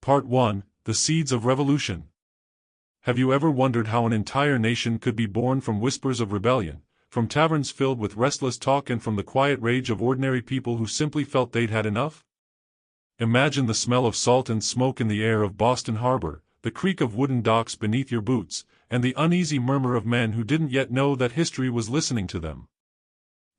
Part 1: The Seeds of Revolution. Have you ever wondered how an entire nation could be born from whispers of rebellion, from taverns filled with restless talk and from the quiet rage of ordinary people who simply felt they'd had enough? Imagine the smell of salt and smoke in the air of Boston Harbor, the creak of wooden docks beneath your boots, and the uneasy murmur of men who didn't yet know that history was listening to them.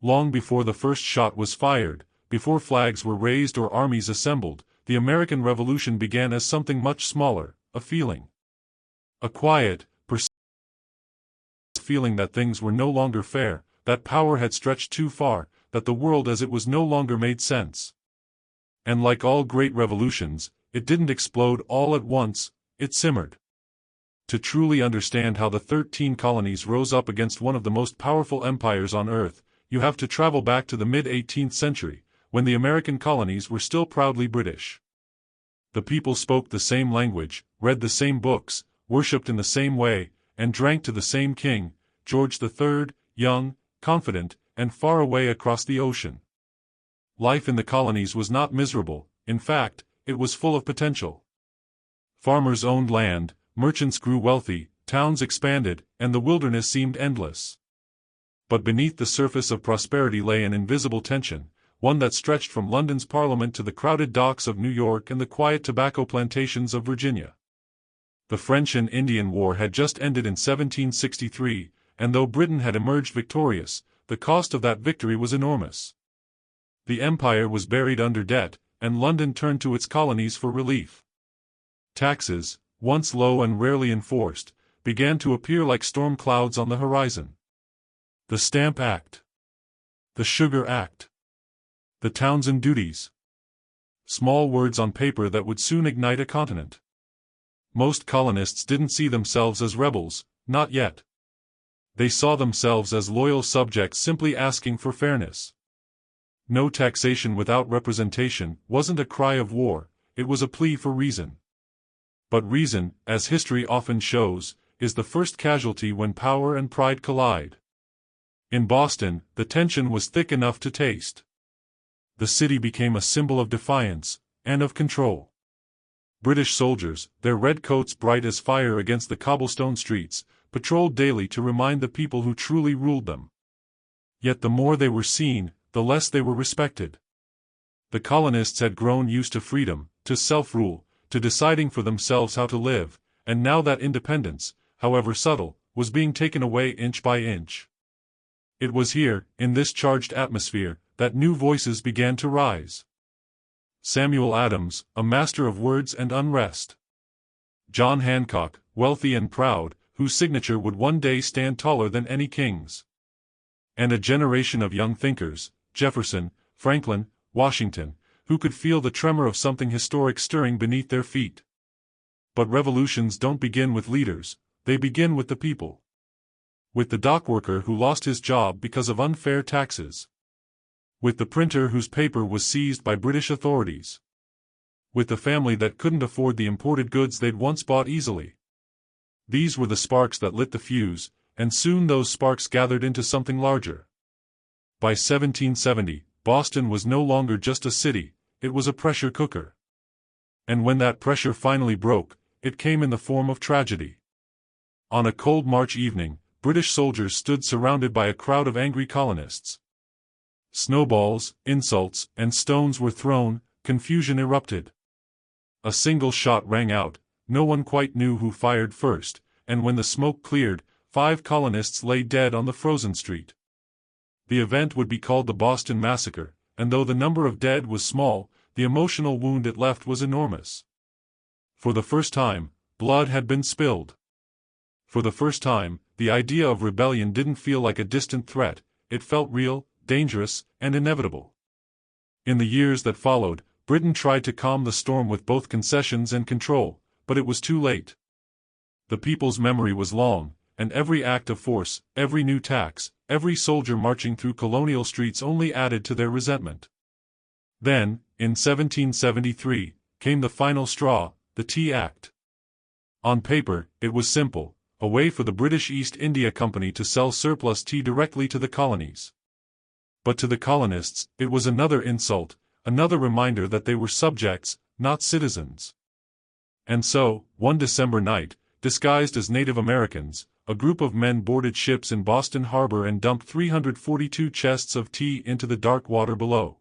Long before the first shot was fired, before flags were raised or armies assembled, the American Revolution began as something much smaller, a feeling. A quiet, persistent feeling that things were no longer fair, that power had stretched too far, that the world as it was no longer made sense. And like all great revolutions, it didn't explode all at once, it simmered. To truly understand how the 13 colonies rose up against one of the most powerful empires on earth, you have to travel back to the mid-18th century, when the American colonies were still proudly British. The people spoke the same language, read the same books, worshipped in the same way, and drank to the same king, George III, young, confident, and far away across the ocean. Life in the colonies was not miserable, in fact, it was full of potential. Farmers owned land, merchants grew wealthy, towns expanded, and the wilderness seemed endless. But beneath the surface of prosperity lay an invisible tension, one that stretched from London's Parliament to the crowded docks of New York and the quiet tobacco plantations of Virginia. The French and Indian War had just ended in 1763, and though Britain had emerged victorious, the cost of that victory was enormous. The empire was buried under debt, and London turned to its colonies for relief. Taxes, once low and rarely enforced, began to appear like storm clouds on the horizon. The Stamp Act. The Sugar Act. The Townshend duties. Small words on paper that would soon ignite a continent. Most colonists didn't see themselves as rebels, not yet. They saw themselves as loyal subjects simply asking for fairness. No taxation without representation wasn't a cry of war, it was a plea for reason. But reason, as history often shows, is the first casualty when power and pride collide. In Boston, the tension was thick enough to taste. The city became a symbol of defiance, and of control. British soldiers, their red coats bright as fire against the cobblestone streets, patrolled daily to remind the people who truly ruled them. Yet the more they were seen, the less they were respected. The colonists had grown used to freedom, to self-rule, to deciding for themselves how to live, and now that independence, however subtle, was being taken away inch by inch. It was here, in this charged atmosphere, that new voices began to rise. Samuel Adams, a master of words and unrest. John Hancock, wealthy and proud, whose signature would one day stand taller than any king's. And a generation of young thinkers, Jefferson, Franklin, Washington, who could feel the tremor of something historic stirring beneath their feet. But revolutions don't begin with leaders, they begin with the people. With the dockworker who lost his job because of unfair taxes. With the printer whose paper was seized by British authorities. With the family that couldn't afford the imported goods they'd once bought easily. These were the sparks that lit the fuse, and soon those sparks gathered into something larger. By 1770, Boston was no longer just a city, it was a pressure cooker. And when that pressure finally broke, it came in the form of tragedy. On a cold March evening, British soldiers stood surrounded by a crowd of angry colonists. Snowballs, insults, and stones were thrown, confusion erupted. A single shot rang out, no one quite knew who fired first, and when the smoke cleared, 5 colonists lay dead on the frozen street. The event would be called the Boston Massacre, and though the number of dead was small, the emotional wound it left was enormous. For the first time, blood had been spilled. For the first time, the idea of rebellion didn't feel like a distant threat, it felt real, dangerous, and inevitable. In the years that followed, Britain tried to calm the storm with both concessions and control, but it was too late. The people's memory was long, and every act of force, every new tax, every soldier marching through colonial streets only added to their resentment. Then, in 1773, came the final straw, the Tea Act. On paper, it was simple, a way for the British East India Company to sell surplus tea directly to the colonies. But to the colonists, it was another insult, another reminder that they were subjects, not citizens. And so, one December night, disguised as Native Americans, a group of men boarded ships in Boston Harbor and dumped 342 chests of tea into the dark water below.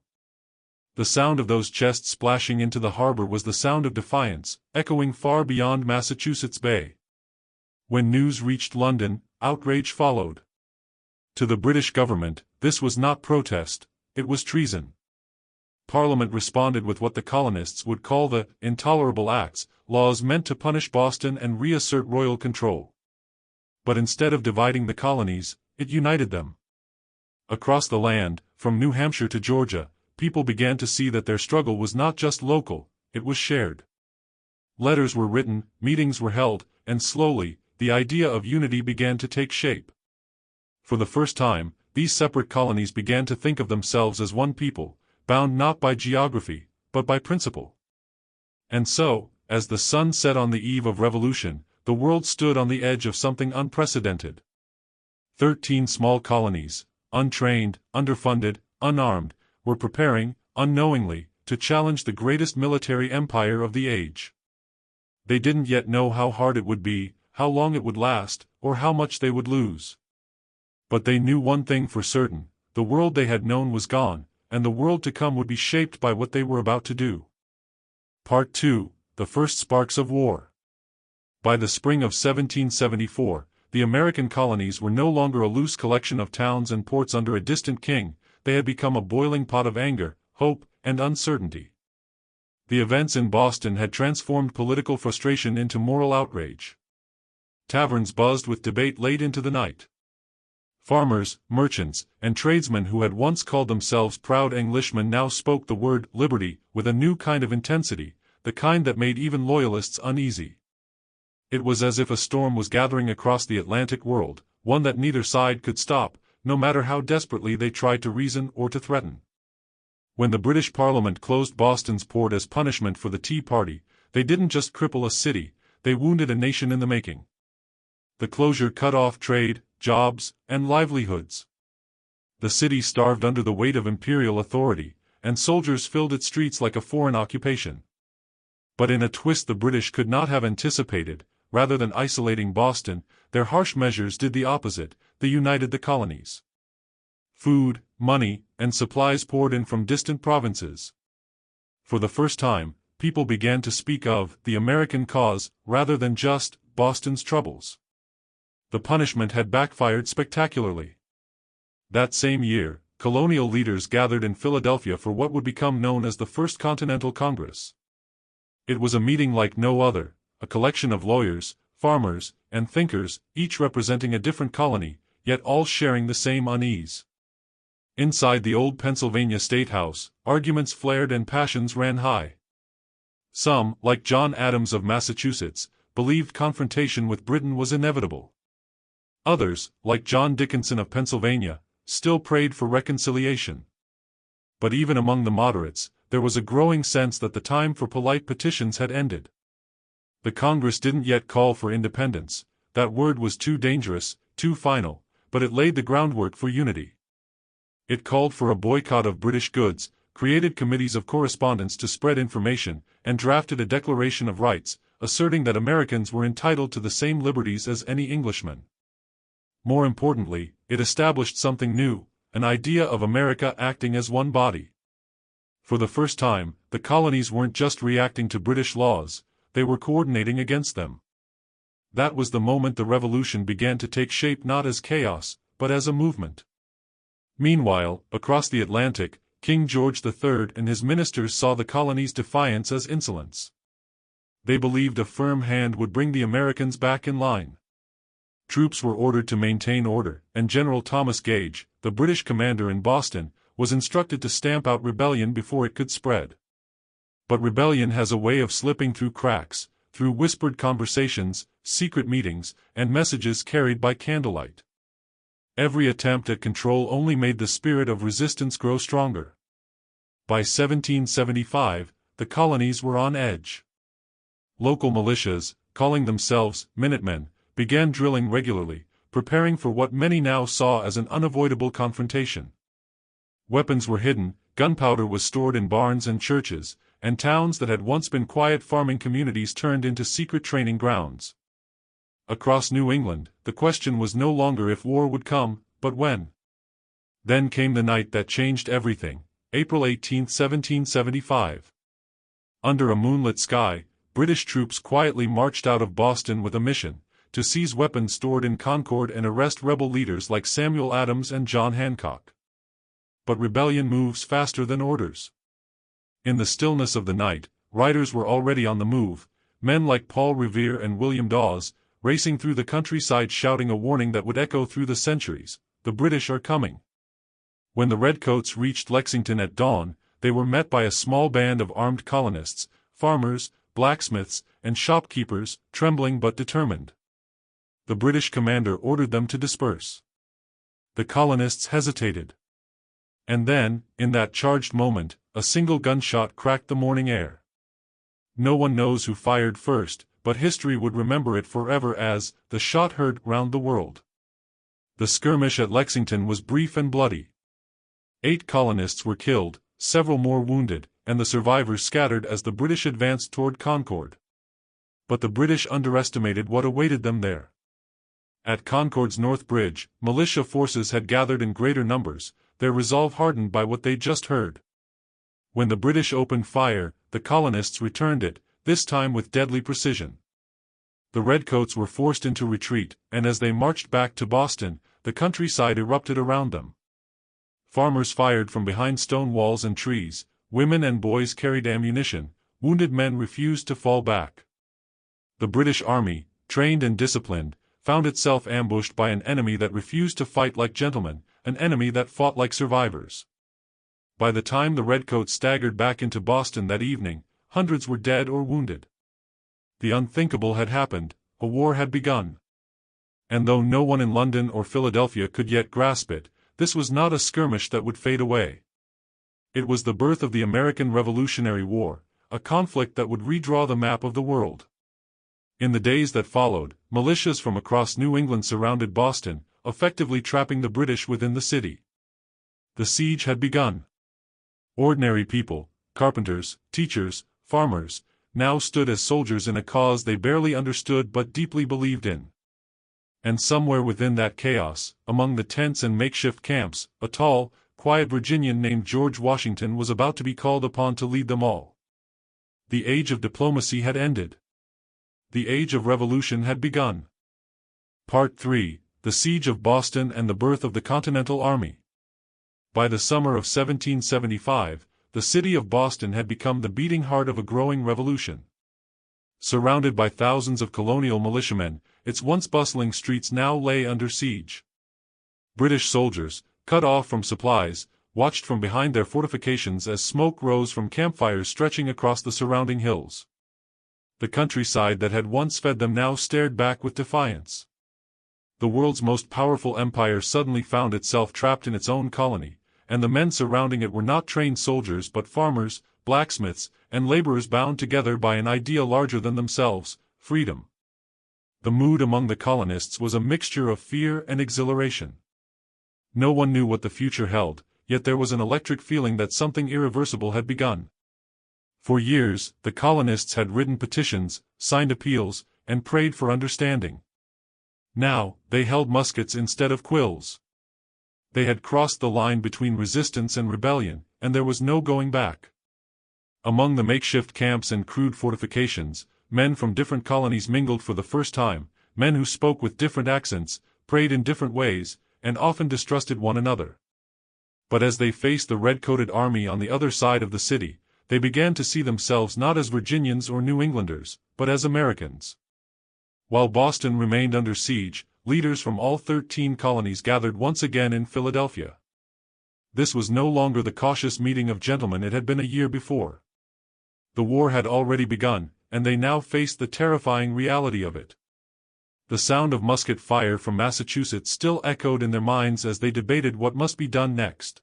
The sound of those chests splashing into the harbor was the sound of defiance, echoing far beyond Massachusetts Bay. When news reached London, outrage followed. To the British government, this was not protest, it was treason. Parliament responded with what the colonists would call the Intolerable Acts, laws meant to punish Boston and reassert royal control. But instead of dividing the colonies, it united them. Across the land, from New Hampshire to Georgia, people began to see that their struggle was not just local, it was shared. Letters were written, meetings were held, and slowly, the idea of unity began to take shape. For the first time, these separate colonies began to think of themselves as one people, bound not by geography, but by principle. And so, as the sun set on the eve of revolution, the world stood on the edge of something unprecedented. 13 small colonies, untrained, underfunded, unarmed, were preparing, unknowingly, to challenge the greatest military empire of the age. They didn't yet know how hard it would be, how long it would last, or how much they would lose. But they knew one thing for certain: the world they had known was gone, and the world to come would be shaped by what they were about to do. Part 2: The First Sparks of War. By the spring of 1774, the American colonies were no longer a loose collection of towns and ports under a distant king, they had become a boiling pot of anger, hope, and uncertainty. The events in Boston had transformed political frustration into moral outrage. Taverns buzzed with debate late into the night. Farmers, merchants, and tradesmen who had once called themselves proud Englishmen now spoke the word liberty with a new kind of intensity, the kind that made even loyalists uneasy. It was as if a storm was gathering across the Atlantic world, one that neither side could stop, no matter how desperately they tried to reason or to threaten. When the British Parliament closed Boston's port as punishment for the Tea Party, they didn't just cripple a city, they wounded a nation in the making. The closure cut off trade, jobs, and livelihoods. The city starved under the weight of imperial authority, and soldiers filled its streets like a foreign occupation. But in a twist the British could not have anticipated, rather than isolating Boston, their harsh measures did the opposite: they united the colonies. Food, money, and supplies poured in from distant provinces. For the first time, people began to speak of the American cause rather than just Boston's troubles. The punishment had backfired spectacularly. That same year, colonial leaders gathered in Philadelphia for what would become known as the First Continental Congress. It was a meeting like no other, a collection of lawyers, farmers, and thinkers, each representing a different colony, yet all sharing the same unease. Inside the old Pennsylvania State House, arguments flared and passions ran high. Some, like John Adams of Massachusetts, believed confrontation with Britain was inevitable. Others, like John Dickinson of Pennsylvania, still prayed for reconciliation. But even among the moderates, there was a growing sense that the time for polite petitions had ended. The Congress didn't yet call for independence, that word was too dangerous, too final, but it laid the groundwork for unity. It called for a boycott of British goods, created committees of correspondence to spread information, and drafted a Declaration of Rights, asserting that Americans were entitled to the same liberties as any Englishman. More importantly, it established something new, an idea of America acting as one body. For the first time, the colonies weren't just reacting to British laws, they were coordinating against them. That was the moment the revolution began to take shape, not as chaos, but as a movement. Meanwhile, across the Atlantic, King George III and his ministers saw the colonies' defiance as insolence. They believed a firm hand would bring the Americans back in line. Troops were ordered to maintain order, and General Thomas Gage, the British commander in Boston, was instructed to stamp out rebellion before it could spread. But rebellion has a way of slipping through cracks, through whispered conversations, secret meetings, and messages carried by candlelight. Every attempt at control only made the spirit of resistance grow stronger. By 1775, the colonies were on edge. Local militias, calling themselves Minutemen, began drilling regularly, preparing for what many now saw as an unavoidable confrontation. Weapons were hidden, gunpowder was stored in barns and churches, and towns that had once been quiet farming communities turned into secret training grounds. Across New England, the question was no longer if war would come, but when. Then came the night that changed everything, April 18, 1775. Under a moonlit sky, British troops quietly marched out of Boston with a mission: to seize weapons stored in Concord and arrest rebel leaders like Samuel Adams and John Hancock. But rebellion moves faster than orders. In the stillness of the night, riders were already on the move, men like Paul Revere and William Dawes, racing through the countryside shouting a warning that would echo through the centuries: the British are coming. When the Redcoats reached Lexington at dawn, they were met by a small band of armed colonists, farmers, blacksmiths, and shopkeepers, trembling but determined. The British commander ordered them to disperse. The colonists hesitated. And then, in that charged moment, a single gunshot cracked the morning air. No one knows who fired first, but history would remember it forever as the shot heard round the world. The skirmish at Lexington was brief and bloody. 8 colonists were killed, several more wounded, and the survivors scattered as the British advanced toward Concord. But the British underestimated what awaited them there. At Concord's North Bridge, militia forces had gathered in greater numbers, their resolve hardened by what they'd just heard. When the British opened fire, the colonists returned it, this time with deadly precision. The Redcoats were forced into retreat, and as they marched back to Boston, the countryside erupted around them. Farmers fired from behind stone walls and trees, women and boys carried ammunition, wounded men refused to fall back. The British Army, trained and disciplined, found itself ambushed by an enemy that refused to fight like gentlemen, an enemy that fought like survivors. By the time the Redcoats staggered back into Boston that evening, hundreds were dead or wounded. The unthinkable had happened, a war had begun. And though no one in London or Philadelphia could yet grasp it, this was not a skirmish that would fade away. It was the birth of the American Revolutionary War, a conflict that would redraw the map of the world. In the days that followed, militias from across New England surrounded Boston, effectively trapping the British within the city. The siege had begun. Ordinary people, carpenters, teachers, farmers, now stood as soldiers in a cause they barely understood but deeply believed in. And somewhere within that chaos, among the tents and makeshift camps, a tall, quiet Virginian named George Washington was about to be called upon to lead them all. The age of diplomacy had ended. The age of revolution had begun. Part 3: The Siege of Boston and the Birth of the Continental Army. By the summer of 1775, the city of Boston had become the beating heart of a growing revolution. Surrounded by thousands of colonial militiamen, its once bustling streets now lay under siege. British soldiers, cut off from supplies, watched from behind their fortifications as smoke rose from campfires stretching across the surrounding hills. The countryside that had once fed them now stared back with defiance. The world's most powerful empire suddenly found itself trapped in its own colony, and the men surrounding it were not trained soldiers but farmers, blacksmiths, and laborers bound together by an idea larger than themselves: freedom. The mood among the colonists was a mixture of fear and exhilaration. No one knew what the future held, yet there was an electric feeling that something irreversible had begun. For years, the colonists had written petitions, signed appeals, and prayed for understanding. Now, they held muskets instead of quills. They had crossed the line between resistance and rebellion, and there was no going back. Among the makeshift camps and crude fortifications, men from different colonies mingled for the first time, men who spoke with different accents, prayed in different ways, and often distrusted one another. But as they faced the red-coated army on the other side of the city, they began to see themselves not as Virginians or New Englanders, but as Americans. While Boston remained under siege, leaders from all 13 colonies gathered once again in Philadelphia. This was no longer the cautious meeting of gentlemen it had been a year before. The war had already begun, and they now faced the terrifying reality of it. The sound of musket fire from Massachusetts still echoed in their minds as they debated what must be done next.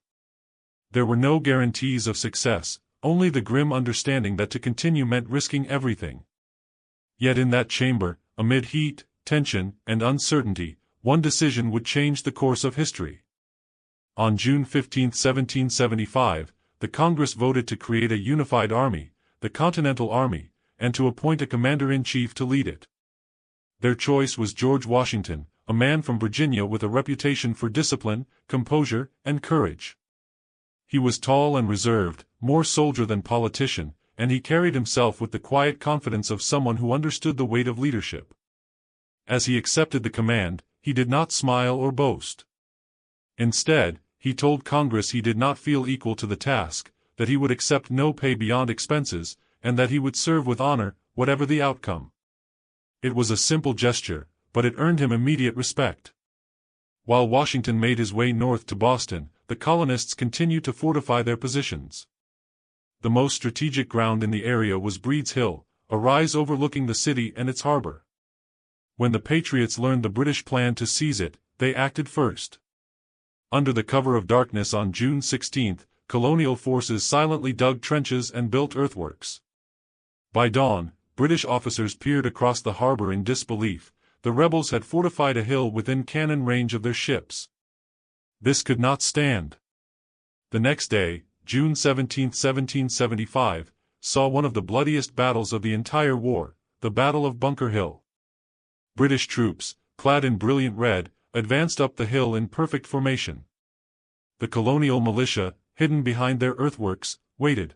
There were no guarantees of success, only the grim understanding that to continue meant risking everything. Yet in that chamber, amid heat, tension, and uncertainty, one decision would change the course of history. On June 15, 1775, the Congress voted to create a unified army, the Continental Army, and to appoint a commander-in-chief to lead it. Their choice was George Washington, a man from Virginia with a reputation for discipline, composure, and courage. He was tall and reserved, more soldier than politician, and he carried himself with the quiet confidence of someone who understood the weight of leadership. As he accepted the command, he did not smile or boast. Instead, he told Congress he did not feel equal to the task, that he would accept no pay beyond expenses, and that he would serve with honor, whatever the outcome. It was a simple gesture, but it earned him immediate respect. While Washington made his way north to Boston, the colonists continued to fortify their positions. The most strategic ground in the area was Breed's Hill, a rise overlooking the city and its harbor. When the Patriots learned the British plan to seize it, they acted first. Under the cover of darkness on June 16, colonial forces silently dug trenches and built earthworks. By dawn, British officers peered across the harbor in disbelief. The rebels had fortified a hill within cannon range of their ships. This could not stand. The next day, June 17, 1775, saw one of the bloodiest battles of the entire war, the Battle of Bunker Hill. British troops, clad in brilliant red, advanced up the hill in perfect formation. The colonial militia, hidden behind their earthworks, waited.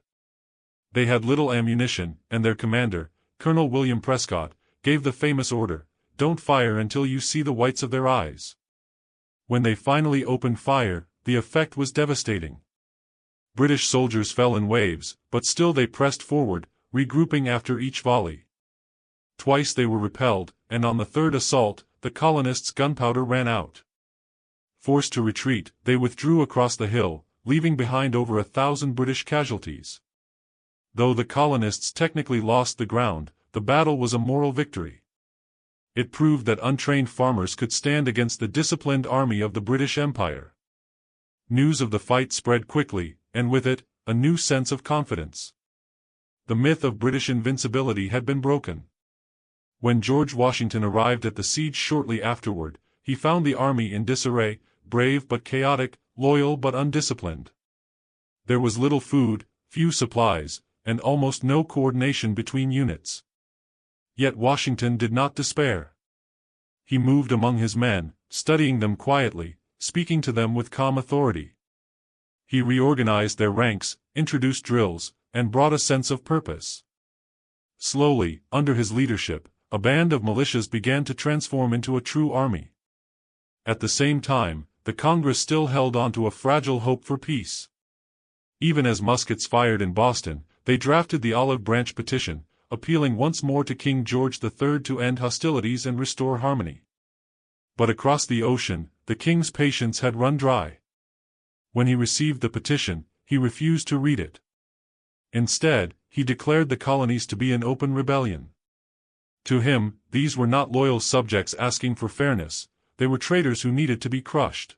They had little ammunition, and their commander, Colonel William Prescott, gave the famous order, "Don't fire until you see the whites of their eyes." When they finally opened fire, the effect was devastating. British soldiers fell in waves, but still they pressed forward, regrouping after each volley. Twice they were repelled, and on the third assault, the colonists' gunpowder ran out. Forced to retreat, they withdrew across the hill, leaving behind over 1,000 British casualties. Though the colonists technically lost the ground, the battle was a moral victory. It proved that untrained farmers could stand against the disciplined army of the British Empire. News of the fight spread quickly, and with it, a new sense of confidence. The myth of British invincibility had been broken. When George Washington arrived at the siege shortly afterward, he found the army in disarray, brave but chaotic, loyal but undisciplined. There was little food, few supplies, and almost no coordination between units. Yet Washington did not despair. He moved among his men, studying them quietly, speaking to them with calm authority. He reorganized their ranks, introduced drills, and brought a sense of purpose. Slowly, under his leadership, a band of militias began to transform into a true army. At the same time, the Congress still held on to a fragile hope for peace. Even as muskets fired in Boston, they drafted the Olive Branch Petition, appealing once more to King George III to end hostilities and restore harmony. But across the ocean, the king's patience had run dry. When he received the petition, he refused to read it. Instead, he declared the colonies to be in open rebellion. To him, these were not loyal subjects asking for fairness, they were traitors who needed to be crushed.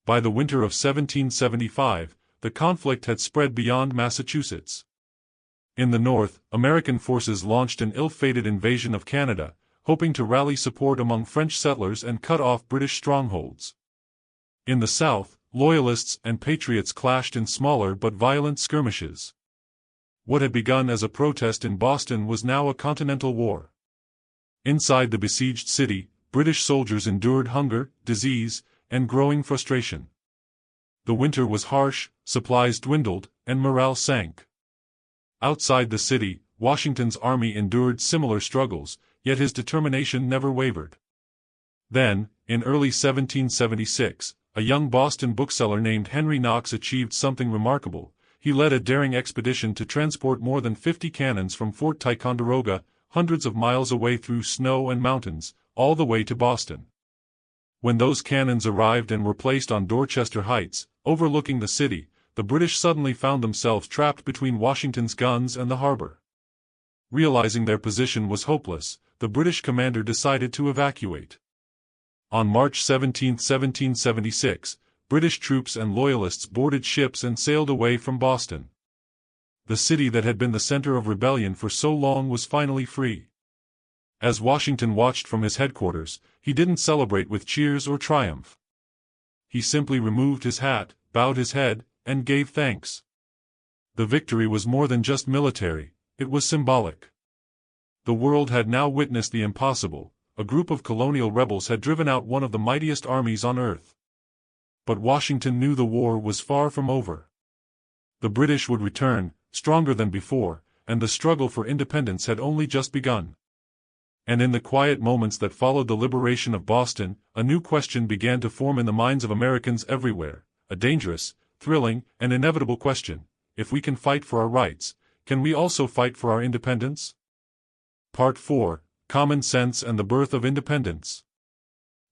By the winter of 1775, the conflict had spread beyond Massachusetts. In the north, American forces launched an ill-fated invasion of Canada, hoping to rally support among French settlers and cut off British strongholds. In the south, Loyalists and Patriots clashed in smaller but violent skirmishes. What had begun as a protest in Boston was now a continental war. Inside the besieged city, British soldiers endured hunger, disease, and growing frustration. The winter was harsh, supplies dwindled, and morale sank. Outside the city, Washington's army endured similar struggles, yet his determination never wavered. Then, in early 1776, a young Boston bookseller named Henry Knox achieved something remarkable. He led a daring expedition to transport more than 50 cannons from Fort Ticonderoga, hundreds of miles away through snow and mountains, all the way to Boston. When those cannons arrived and were placed on Dorchester Heights, overlooking the city, the British suddenly found themselves trapped between Washington's guns and the harbor. Realizing their position was hopeless, the British commander decided to evacuate. On March 17, 1776, British troops and Loyalists boarded ships and sailed away from Boston. The city that had been the center of rebellion for so long was finally free. As Washington watched from his headquarters, he didn't celebrate with cheers or triumph. He simply removed his hat, bowed his head, and gave thanks. The victory was more than just military, it was symbolic. The world had now witnessed the impossible. A group of colonial rebels had driven out one of the mightiest armies on earth. But Washington knew the war was far from over. The British would return, stronger than before, and the struggle for independence had only just begun. And in the quiet moments that followed the liberation of Boston, a new question began to form in the minds of Americans everywhere, a dangerous, thrilling, and inevitable question. If we can fight for our rights, can we also fight for our independence? Part 4. Common Sense and the Birth of Independence.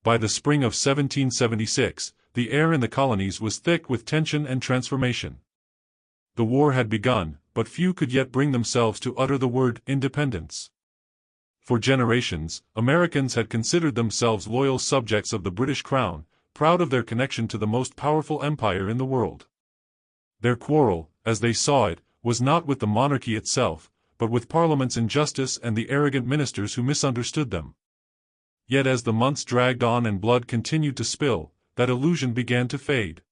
By the spring of 1776, the air in the colonies was thick with tension and transformation. The war had begun, but few could yet bring themselves to utter the word independence. For generations, Americans had considered themselves loyal subjects of the British Crown, proud of their connection to the most powerful empire in the world. Their quarrel, as they saw it, was not with the monarchy itself, but with Parliament's injustice and the arrogant ministers who misunderstood them. Yet as the months dragged on and blood continued to spill, that illusion began to fade.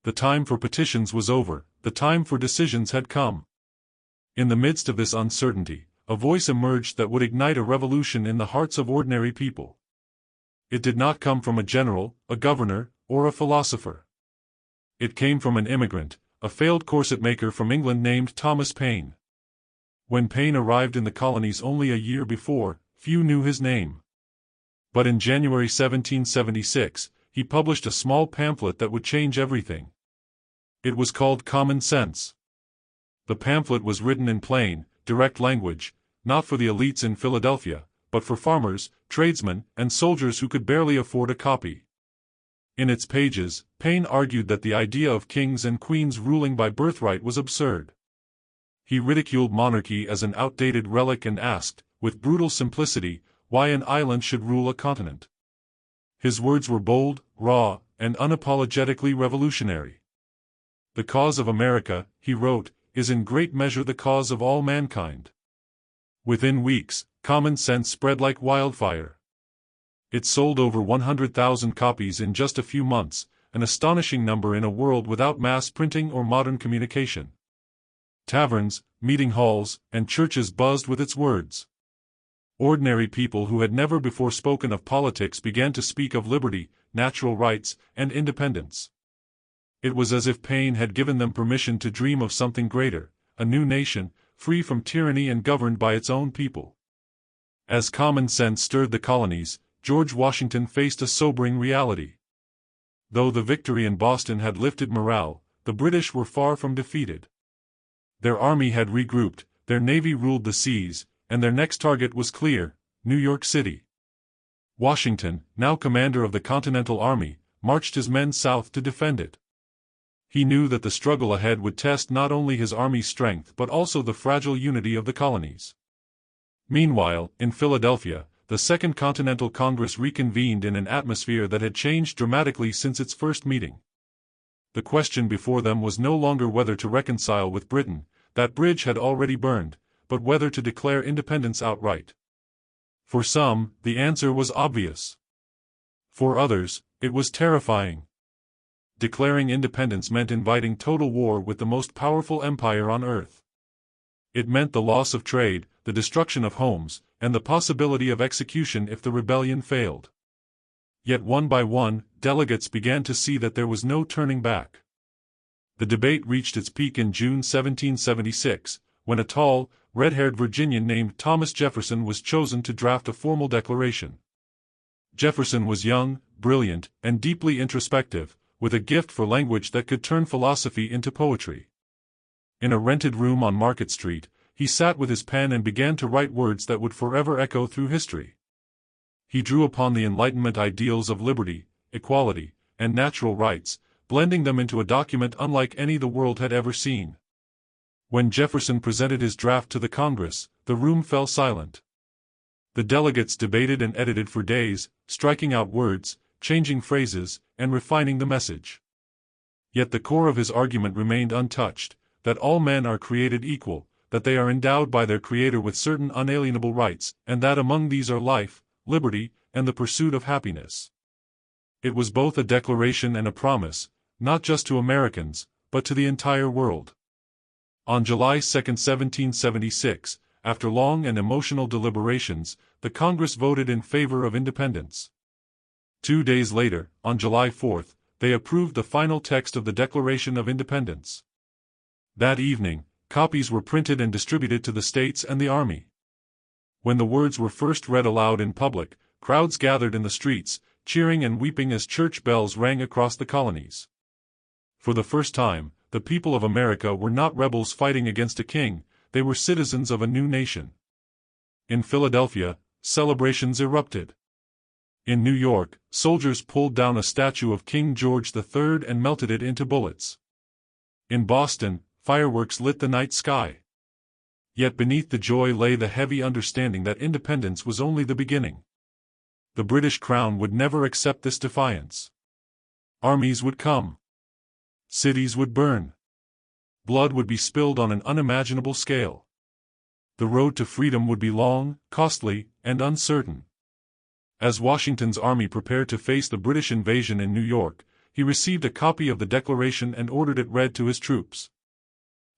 The time for petitions was over, the time for decisions had come. In the midst of this uncertainty, a voice emerged that would ignite a revolution in the hearts of ordinary people. It did not come from a general, a governor, or a philosopher. It came from an immigrant, a failed corset-maker from England named Thomas Paine. When Paine arrived in the colonies only a year before, few knew his name. But in January 1776, he published a small pamphlet that would change everything. It was called Common Sense. The pamphlet was written in plain, direct language, not for the elites in Philadelphia, but for farmers, tradesmen, and soldiers who could barely afford a copy. In its pages, Paine argued that the idea of kings and queens ruling by birthright was absurd. He ridiculed monarchy as an outdated relic and asked, with brutal simplicity, why an island should rule a continent. His words were bold, raw, and unapologetically revolutionary. The cause of America, he wrote, is in great measure the cause of all mankind. Within weeks, Common Sense spread like wildfire. It sold over 100,000 copies in just a few months, an astonishing number in a world without mass printing or modern communication. Taverns, meeting halls, and churches buzzed with its words. Ordinary people who had never before spoken of politics began to speak of liberty, natural rights, and independence. It was as if Paine had given them permission to dream of something greater, a new nation, free from tyranny and governed by its own people. As Common Sense stirred the colonies, George Washington faced a sobering reality. Though the victory in Boston had lifted morale, the British were far from defeated. Their army had regrouped, their navy ruled the seas, and their next target was clear: New York City. Washington, now commander of the Continental Army, marched his men south to defend it. He knew that the struggle ahead would test not only his army's strength but also the fragile unity of the colonies. Meanwhile, in Philadelphia, the Second Continental Congress reconvened in an atmosphere that had changed dramatically since its first meeting. The question before them was no longer whether to reconcile with Britain, that bridge had already burned, but whether to declare independence outright. For some, the answer was obvious. For others, it was terrifying. Declaring independence meant inviting total war with the most powerful empire on earth. It meant the loss of trade, the destruction of homes, and the possibility of execution if the rebellion failed. Yet one by one, delegates began to see that there was no turning back. The debate reached its peak in June 1776, when a tall, red-haired Virginian named Thomas Jefferson was chosen to draft a formal declaration. Jefferson was young, brilliant, and deeply introspective, with a gift for language that could turn philosophy into poetry. In a rented room on Market Street, he sat with his pen and began to write words that would forever echo through history. He drew upon the Enlightenment ideals of liberty, equality, and natural rights, blending them into a document unlike any the world had ever seen. When Jefferson presented his draft to the Congress, the room fell silent. The delegates debated and edited for days, striking out words, changing phrases, and refining the message. Yet the core of his argument remained untouched, that all men are created equal, that they are endowed by their Creator with certain unalienable rights, and that among these are life, liberty, and the pursuit of happiness. It was both a declaration and a promise, not just to Americans, but to the entire world. On July 2, 1776, after long and emotional deliberations, the Congress voted in favor of independence. 2 days later, on July 4, they approved the final text of the Declaration of Independence. That evening, copies were printed and distributed to the states and the army. When the words were first read aloud in public, crowds gathered in the streets, cheering and weeping as church bells rang across the colonies. For the first time, the people of America were not rebels fighting against a king, they were citizens of a new nation. In Philadelphia, celebrations erupted. In New York, soldiers pulled down a statue of King George III and melted it into bullets. In Boston, fireworks lit the night sky. Yet beneath the joy lay the heavy understanding that independence was only the beginning. The British crown would never accept this defiance. Armies would come. Cities would burn. Blood would be spilled on an unimaginable scale. The road to freedom would be long, costly, and uncertain. As Washington's army prepared to face the British invasion in New York, he received a copy of the Declaration and ordered it read to his troops.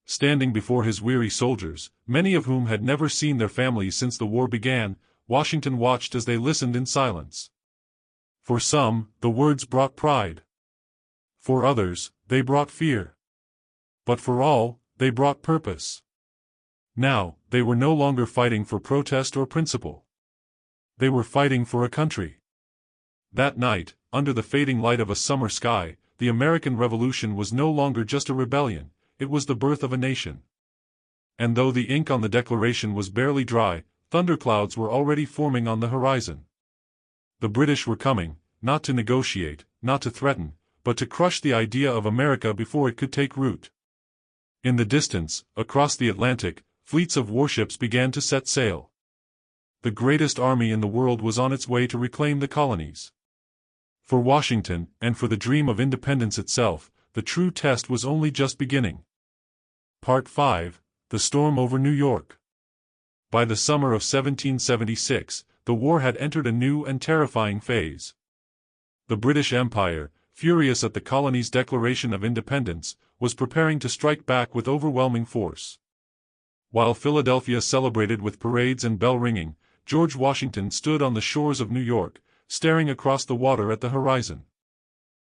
Standing before his weary soldiers, many of whom had never seen their families since the war began, Washington watched as they listened in silence. For some, the words brought pride. For others, they brought fear. But for all, they brought purpose. Now, they were no longer fighting for protest or principle. They were fighting for a country. That night, under the fading light of a summer sky, the American Revolution was no longer just a rebellion, it was the birth of a nation. And though the ink on the Declaration was barely dry, thunderclouds were already forming on the horizon. The British were coming, not to negotiate, not to threaten, but to crush the idea of America before it could take root. In the distance, across the Atlantic, fleets of warships began to set sail. The greatest army in the world was on its way to reclaim the colonies. For Washington, and for the dream of independence itself, the true test was only just beginning. Part 5: The Storm over New York. By the summer of 1776, the war had entered a new and terrifying phase. The British Empire, furious at the colony's declaration of independence, was preparing to strike back with overwhelming force. While Philadelphia celebrated with parades and bell-ringing, George Washington stood on the shores of New York, staring across the water at the horizon.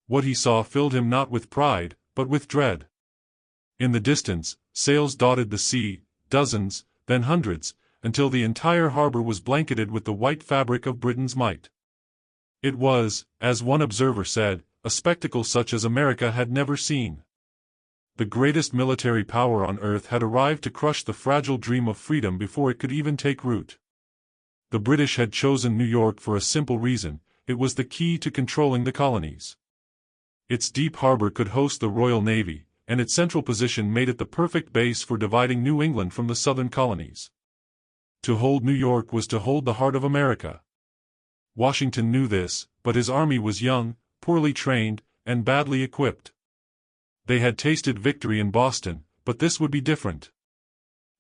What he saw filled him not with pride, but with dread. In the distance, sails dotted the sea, dozens, then hundreds, until the entire harbor was blanketed with the white fabric of Britain's might. It was, as one observer said, a spectacle such as America had never seen. The greatest military power on earth had arrived to crush the fragile dream of freedom before it could even take root. The British had chosen New York for a simple reason: it was the key to controlling the colonies. Its deep harbor could host the Royal Navy, and its central position made it the perfect base for dividing New England from the southern colonies. To hold New York was to hold the heart of America. Washington knew this, but his army was young, poorly trained, and badly equipped. They had tasted victory in Boston, but this would be different.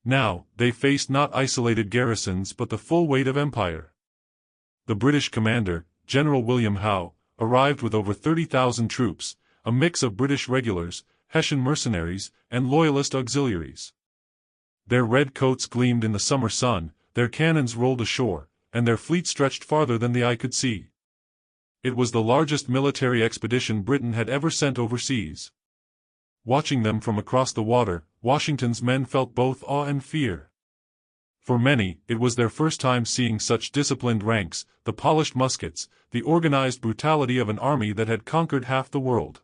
Now, they faced not isolated garrisons but the full weight of empire. The British commander, General William Howe, arrived with over 30,000 troops, a mix of British regulars, Hessian mercenaries, and Loyalist auxiliaries. Their red coats gleamed in the summer sun, their cannons rolled ashore, and their fleet stretched farther than the eye could see. It was the largest military expedition Britain had ever sent overseas. Watching them from across the water, Washington's men felt both awe and fear. For many, it was their first time seeing such disciplined ranks, the polished muskets, the organized brutality of an army that had conquered half the world.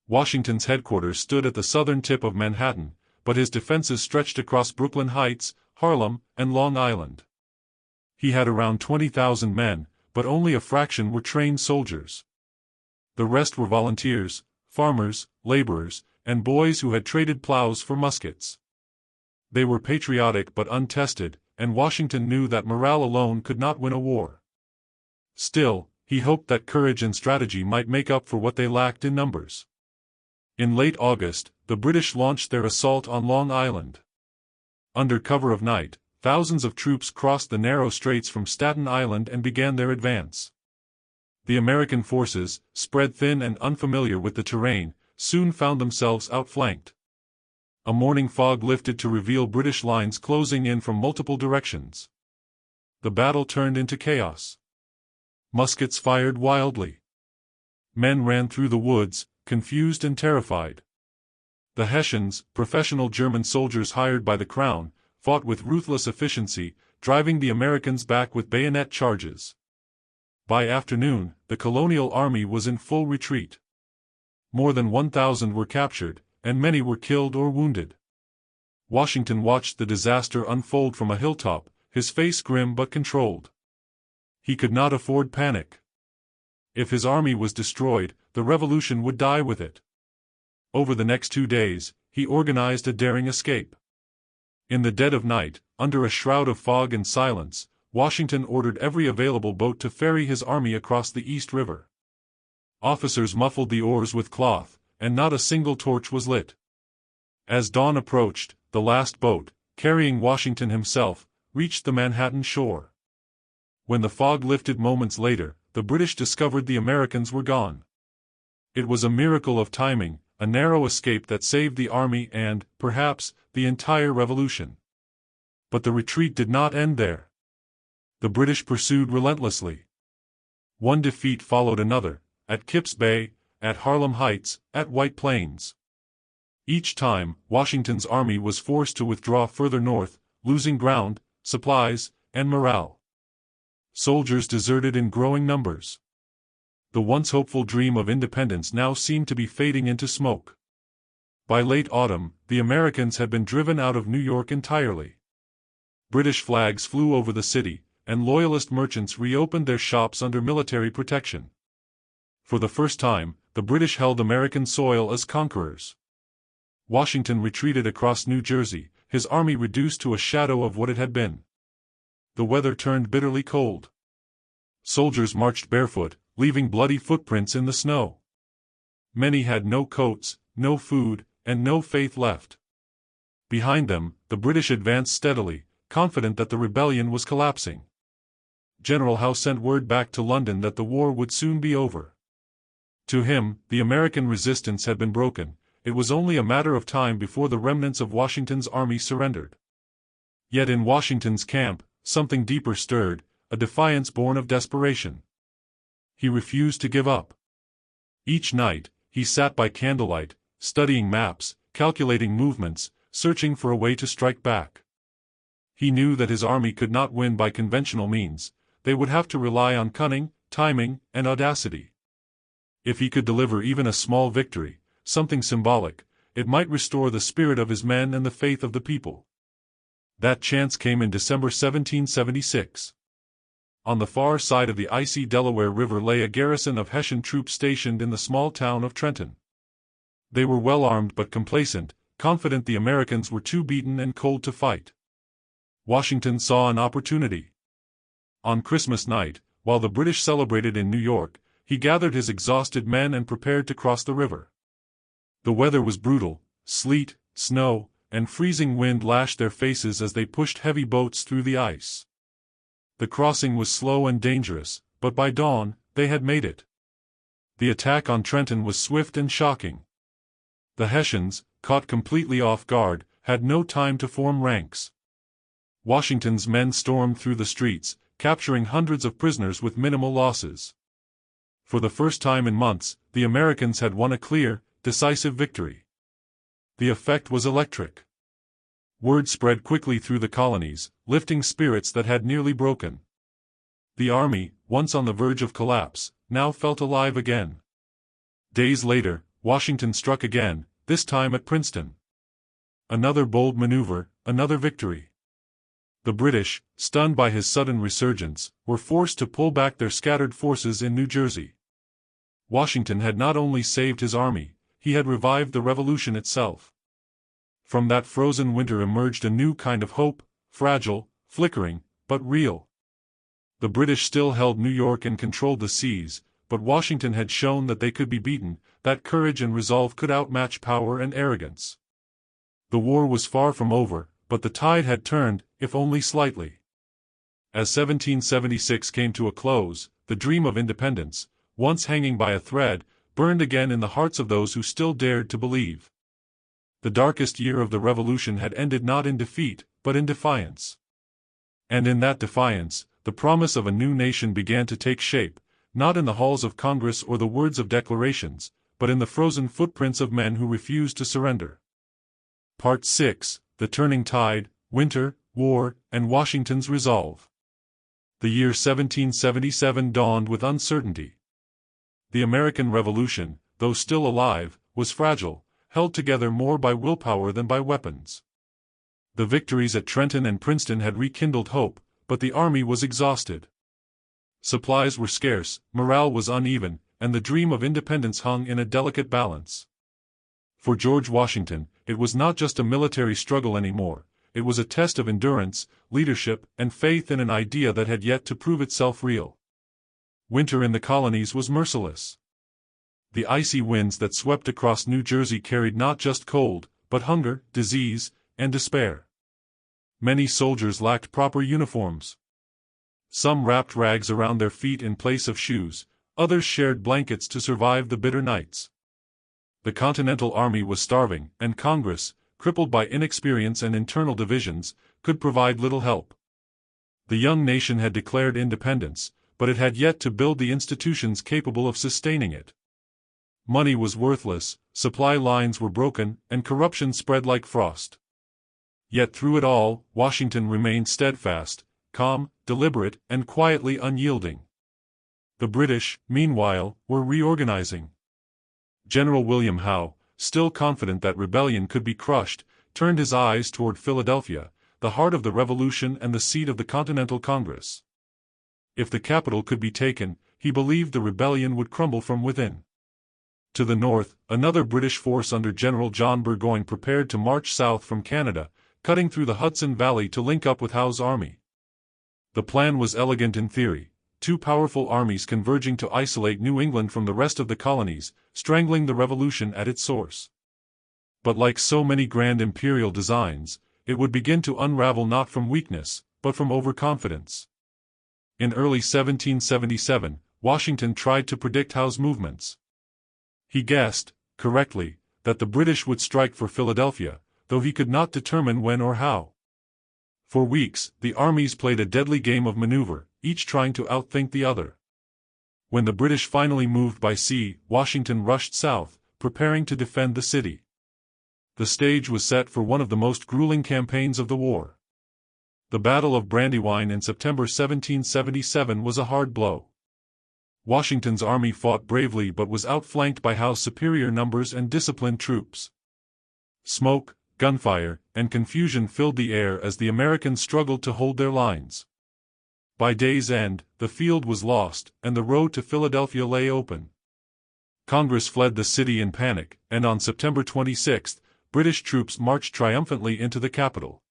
Washington's headquarters stood at the southern tip of Manhattan, but his defenses stretched across Brooklyn Heights, Harlem, and Long Island. He had around 20,000 men, but only a fraction were trained soldiers. The rest were volunteers, farmers, laborers, and boys who had traded plows for muskets. They were patriotic but untested, and Washington knew that morale alone could not win a war. Still, he hoped that courage and strategy might make up for what they lacked in numbers. In late August, the British launched their assault on Long Island. Under cover of night, thousands of troops crossed the narrow straits from Staten Island and began their advance. The American forces, spread thin and unfamiliar with the terrain, soon found themselves outflanked. A morning fog lifted to reveal British lines closing in from multiple directions. The battle turned into chaos. Muskets fired wildly. Men ran through the woods, confused and terrified. The Hessians, professional German soldiers hired by the Crown, fought with ruthless efficiency, driving the Americans back with bayonet charges. By afternoon, the Colonial army was in full retreat. More than 1,000 were captured, and many were killed or wounded. Washington watched the disaster unfold from a hilltop, his face grim but controlled. He could not afford panic. If his army was destroyed, the revolution would die with it. Over the next 2 days, he organized a daring escape. In the dead of night, under a shroud of fog and silence, Washington ordered every available boat to ferry his army across the East River. Officers muffled the oars with cloth, and not a single torch was lit. As dawn approached, the last boat, carrying Washington himself, reached the Manhattan shore. When the fog lifted moments later, the British discovered the Americans were gone. It was a miracle of timing, a narrow escape that saved the army and, perhaps, the entire revolution. But the retreat did not end there. The British pursued relentlessly. One defeat followed another, at Kips Bay, at Harlem Heights, at White Plains. Each time, Washington's army was forced to withdraw further north, losing ground, supplies, and morale. Soldiers deserted in growing numbers. The once hopeful dream of independence now seemed to be fading into smoke. By late autumn, the Americans had been driven out of New York entirely. British flags flew over the city, and Loyalist merchants reopened their shops under military protection. For the first time, the British held American soil as conquerors. Washington retreated across New Jersey, his army reduced to a shadow of what it had been. The weather turned bitterly cold. Soldiers marched barefoot, leaving bloody footprints in the snow. Many had no coats, no food, and no faith left. Behind them, the British advanced steadily, confident that the rebellion was collapsing. General Howe sent word back to London that the war would soon be over. To him, the American resistance had been broken. It was only a matter of time before the remnants of Washington's army surrendered. Yet in Washington's camp, something deeper stirred, a defiance born of desperation. He refused to give up. Each night, he sat by candlelight, studying maps, calculating movements, searching for a way to strike back. He knew that his army could not win by conventional means. They would have to rely on cunning, timing, and audacity. If he could deliver even a small victory, something symbolic, it might restore the spirit of his men and the faith of the people. That chance came in December 1776. On the far side of the icy Delaware River lay a garrison of Hessian troops stationed in the small town of Trenton. They were well armed but complacent, confident the Americans were too beaten and cold to fight. Washington saw an opportunity. On Christmas night, while the British celebrated in New York, he gathered his exhausted men and prepared to cross the river. The weather was brutal. Sleet, snow, and freezing wind lashed their faces as they pushed heavy boats through the ice. The crossing was slow and dangerous, but by dawn, they had made it. The attack on Trenton was swift and shocking. The Hessians, caught completely off guard, had no time to form ranks. Washington's men stormed through the streets, capturing hundreds of prisoners with minimal losses. For the first time in months, the Americans had won a clear, decisive victory. The effect was electric. Word spread quickly through the colonies, lifting spirits that had nearly broken. The army, once on the verge of collapse, now felt alive again. Days later, Washington struck again, this time at Princeton. Another bold maneuver, another victory. The British, stunned by his sudden resurgence, were forced to pull back their scattered forces in New Jersey. Washington had not only saved his army, he had revived the revolution itself. From that frozen winter emerged a new kind of hope, fragile, flickering, but real. The British still held New York and controlled the seas, but Washington had shown that they could be beaten, that courage and resolve could outmatch power and arrogance. The war was far from over, but the tide had turned, if only slightly. As 1776 came to a close, the dream of independence, once hanging by a thread, burned again in the hearts of those who still dared to believe. The darkest year of the revolution had ended not in defeat, but in defiance. And in that defiance, the promise of a new nation began to take shape, not in the halls of Congress or the words of declarations, but in the frozen footprints of men who refused to surrender. Part 6: The Turning Tide, Winter, War, and Washington's Resolve. The year 1777 dawned with uncertainty. The American Revolution, though still alive, was fragile, held together more by willpower than by weapons. The victories at Trenton and Princeton had rekindled hope, but the army was exhausted. Supplies were scarce, morale was uneven, and the dream of independence hung in a delicate balance. For George Washington, it was not just a military struggle anymore. It was a test of endurance, leadership, and faith in an idea that had yet to prove itself real. Winter in the colonies was merciless. The icy winds that swept across New Jersey carried not just cold, but hunger, disease, and despair. Many soldiers lacked proper uniforms. Some wrapped rags around their feet in place of shoes, others shared blankets to survive the bitter nights. The Continental Army was starving, and Congress, crippled by inexperience and internal divisions, could provide little help. The young nation had declared independence, but it had yet to build the institutions capable of sustaining it. Money was worthless, supply lines were broken, and corruption spread like frost. Yet through it all, Washington remained steadfast, calm, deliberate, and quietly unyielding. The British, meanwhile, were reorganizing. General William Howe, still confident that rebellion could be crushed, turned his eyes toward Philadelphia, the heart of the Revolution and the seat of the Continental Congress. If the capital could be taken, he believed the rebellion would crumble from within. To the north, another British force under General John Burgoyne prepared to march south from Canada, cutting through the Hudson Valley to link up with Howe's army. The plan was elegant in theory: two powerful armies converging to isolate New England from the rest of the colonies, strangling the revolution at its source. But like so many grand imperial designs, it would begin to unravel not from weakness, but from overconfidence. In early 1777, Washington tried to predict Howe's movements. He guessed, correctly, that the British would strike for Philadelphia, though he could not determine when or how. For weeks, the armies played a deadly game of maneuver, each trying to outthink the other. When the British finally moved by sea, Washington rushed south, preparing to defend the city. The stage was set for one of the most grueling campaigns of the war. The Battle of Brandywine in September 1777 was a hard blow. Washington's army fought bravely but was outflanked by Howe's superior numbers and disciplined troops. Smoke, gunfire, and confusion filled the air as the Americans struggled to hold their lines. By day's end, the field was lost, and the road to Philadelphia lay open. Congress fled the city in panic, and on September 26, British troops marched triumphantly into the capital.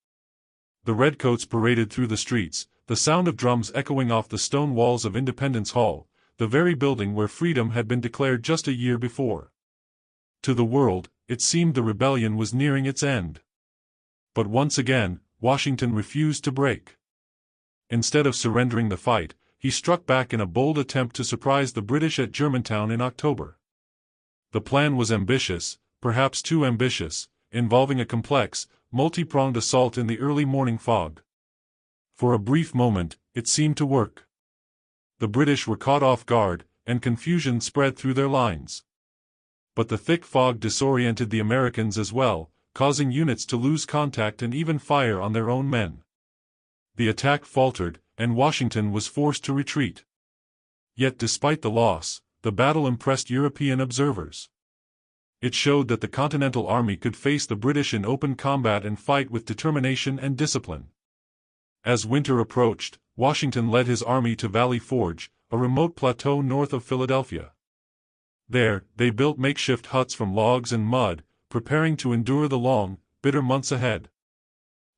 The redcoats paraded through the streets, the sound of drums echoing off the stone walls of Independence Hall, the very building where freedom had been declared just a year before. To the world, it seemed the rebellion was nearing its end. But once again, Washington refused to break. Instead of surrendering the fight, he struck back in a bold attempt to surprise the British at Germantown in October. The plan was ambitious, perhaps too ambitious, involving a complex, multi-pronged assault in the early morning fog. For a brief moment, it seemed to work. The British were caught off guard, and confusion spread through their lines. But the thick fog disoriented the Americans as well, causing units to lose contact and even fire on their own men. The attack faltered, and Washington was forced to retreat. Yet despite the loss, the battle impressed European observers. It showed that the Continental Army could face the British in open combat and fight with determination and discipline. As winter approached, Washington led his army to Valley Forge, a remote plateau north of Philadelphia. There, they built makeshift huts from logs and mud, preparing to endure the long, bitter months ahead.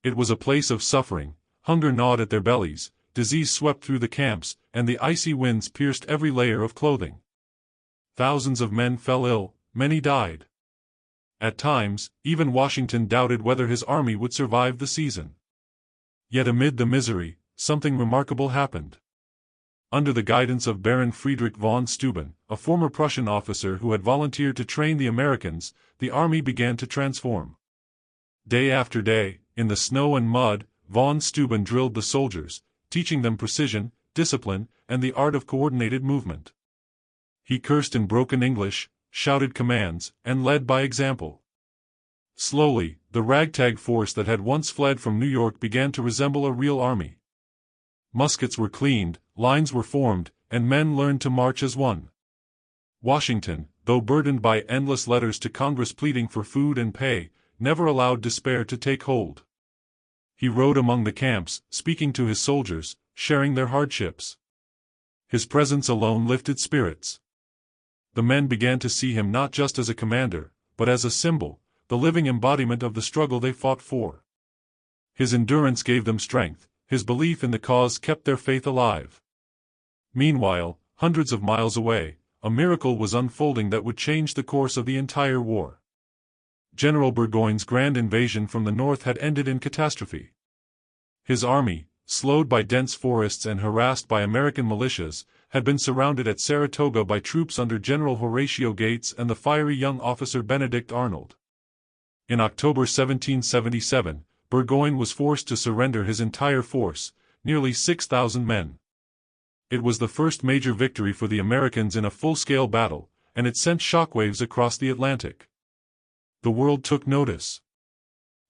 It was a place of suffering. Hunger gnawed at their bellies, disease swept through the camps, and the icy winds pierced every layer of clothing. Thousands of men fell ill, many died. At times, even Washington doubted whether his army would survive the season. Yet amid the misery, something remarkable happened. Under the guidance of Baron Friedrich von Steuben, a former Prussian officer who had volunteered to train the Americans, the army began to transform. Day after day, in the snow and mud, von Steuben drilled the soldiers, teaching them precision, discipline, and the art of coordinated movement. He cursed in broken English, shouted commands, and led by example. Slowly, the ragtag force that had once fled from New York began to resemble a real army. Muskets were cleaned, lines were formed, and men learned to march as one. Washington, though burdened by endless letters to Congress pleading for food and pay, never allowed despair to take hold. He rode among the camps, speaking to his soldiers, sharing their hardships. His presence alone lifted spirits. The men began to see him not just as a commander, but as a symbol, the living embodiment of the struggle they fought for. His endurance gave them strength, his belief in the cause kept their faith alive. Meanwhile, hundreds of miles away, a miracle was unfolding that would change the course of the entire war. General Burgoyne's grand invasion from the north had ended in catastrophe. His army, slowed by dense forests and harassed by American militias, had been surrounded at Saratoga by troops under General Horatio Gates and the fiery young officer Benedict Arnold. In October 1777, Burgoyne was forced to surrender his entire force, nearly 6,000 men. It was the first major victory for the Americans in a full-scale battle, and it sent shockwaves across the Atlantic. The world took notice.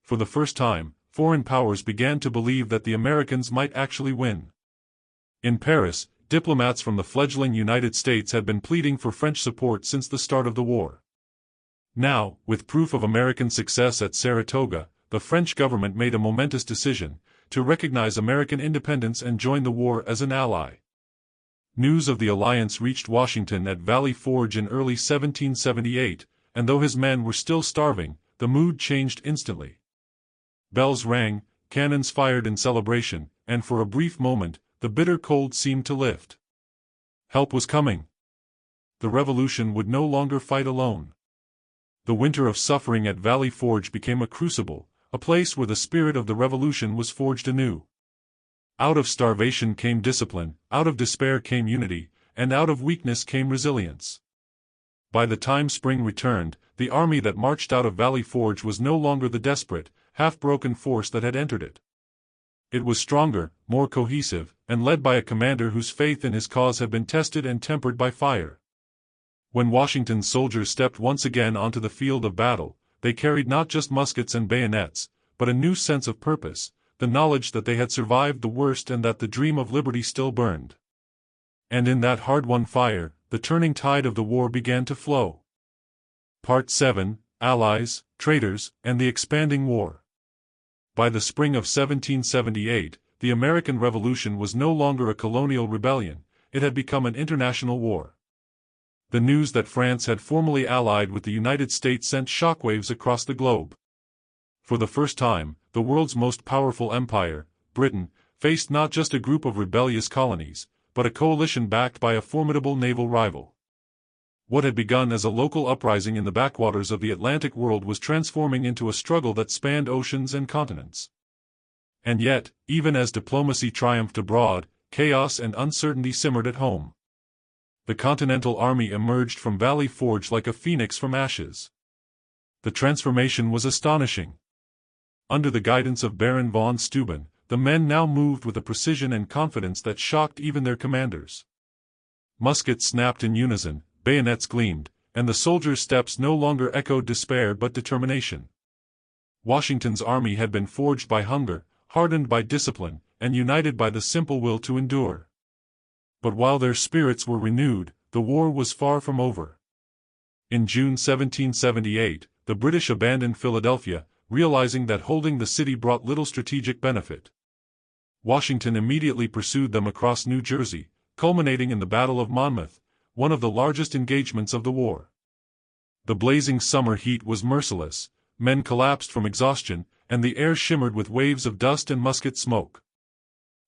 For the first time, foreign powers began to believe that the Americans might actually win. In Paris, diplomats from the fledgling United States had been pleading for French support since the start of the war. Now, with proof of American success at Saratoga, the French government made a momentous decision to recognize American independence and join the war as an ally. News of the alliance reached Washington at Valley Forge in early 1778, and though his men were still starving, the mood changed instantly. Bells rang, cannons fired in celebration, and for a brief moment, the bitter cold seemed to lift. Help was coming. The revolution would no longer fight alone. The winter of suffering at Valley Forge became a crucible, a place where the spirit of the revolution was forged anew. Out of starvation came discipline, out of despair came unity, and out of weakness came resilience. By the time spring returned, the army that marched out of Valley Forge was no longer the desperate, half-broken force that had entered it. It was stronger, more cohesive, and led by a commander whose faith in his cause had been tested and tempered by fire. When Washington's soldiers stepped once again onto the field of battle, they carried not just muskets and bayonets, but a new sense of purpose, the knowledge that they had survived the worst and that the dream of liberty still burned. And in that hard-won fire, the turning tide of the war began to flow. Part 7, Allies, Traitors, and the Expanding War. By the spring of 1778, the American Revolution was no longer a colonial rebellion, it had become an international war. The news that France had formally allied with the United States sent shockwaves across the globe. For the first time, the world's most powerful empire, Britain, faced not just a group of rebellious colonies, but a coalition backed by a formidable naval rival. What had begun as a local uprising in the backwaters of the Atlantic world was transforming into a struggle that spanned oceans and continents. And yet, even as diplomacy triumphed abroad, chaos and uncertainty simmered at home. The Continental Army emerged from Valley Forge like a phoenix from ashes. The transformation was astonishing. Under the guidance of Baron von Steuben, the men now moved with a precision and confidence that shocked even their commanders. Muskets snapped in unison, bayonets gleamed, and the soldiers' steps no longer echoed despair but determination. Washington's army had been forged by hunger, hardened by discipline, and united by the simple will to endure. But while their spirits were renewed, the war was far from over. In June 1778, the British abandoned Philadelphia, realizing that holding the city brought little strategic benefit. Washington immediately pursued them across New Jersey, culminating in the Battle of Monmouth, one of the largest engagements of the war. The blazing summer heat was merciless, men collapsed from exhaustion, and the air shimmered with waves of dust and musket smoke.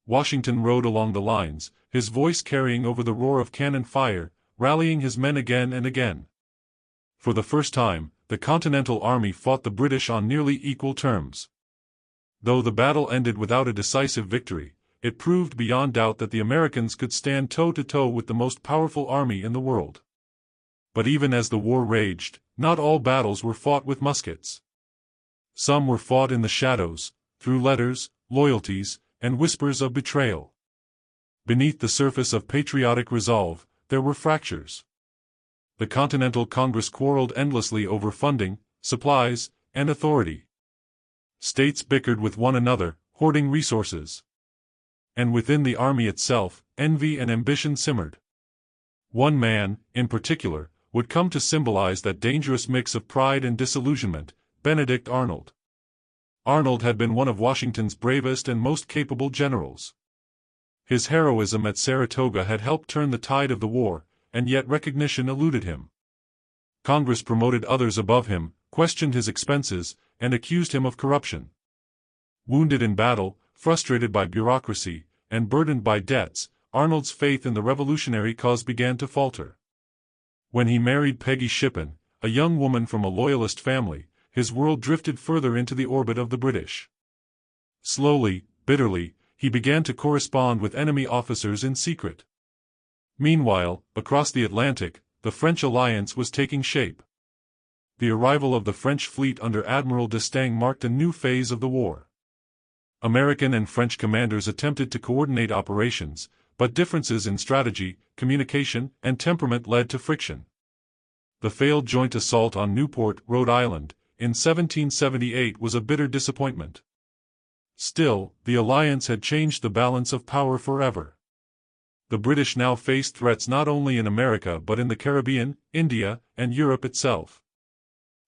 Washington rode along the lines, his voice carrying over the roar of cannon fire, rallying his men again and again. For the first time, the Continental Army fought the British on nearly equal terms. Though the battle ended without a decisive victory, it proved beyond doubt that the Americans could stand toe-to-toe with the most powerful army in the world. But even as the war raged, not all battles were fought with muskets. Some were fought in the shadows, through letters, loyalties, and whispers of betrayal. Beneath the surface of patriotic resolve, there were fractures. The Continental Congress quarreled endlessly over funding, supplies, and authority. States bickered with one another, hoarding resources. And within the army itself, envy and ambition simmered. One man, in particular, would come to symbolize that dangerous mix of pride and disillusionment: Benedict Arnold. Arnold had been one of Washington's bravest and most capable generals. His heroism at Saratoga had helped turn the tide of the war, and yet recognition eluded him. Congress promoted others above him, questioned his expenses, and accused him of corruption. Wounded in battle, frustrated by bureaucracy, and burdened by debts, Arnold's faith in the revolutionary cause began to falter. When he married Peggy Shippen, a young woman from a Loyalist family, his world drifted further into the orbit of the British. Slowly, bitterly, he began to correspond with enemy officers in secret. Meanwhile, across the Atlantic, the French alliance was taking shape. The arrival of the French fleet under Admiral d'Estaing marked a new phase of the war. American and French commanders attempted to coordinate operations, but differences in strategy, communication, and temperament led to friction. The failed joint assault on Newport, Rhode Island, in 1778 was a bitter disappointment. Still, the alliance had changed the balance of power forever. The British now faced threats not only in America but in the Caribbean, India, and Europe itself.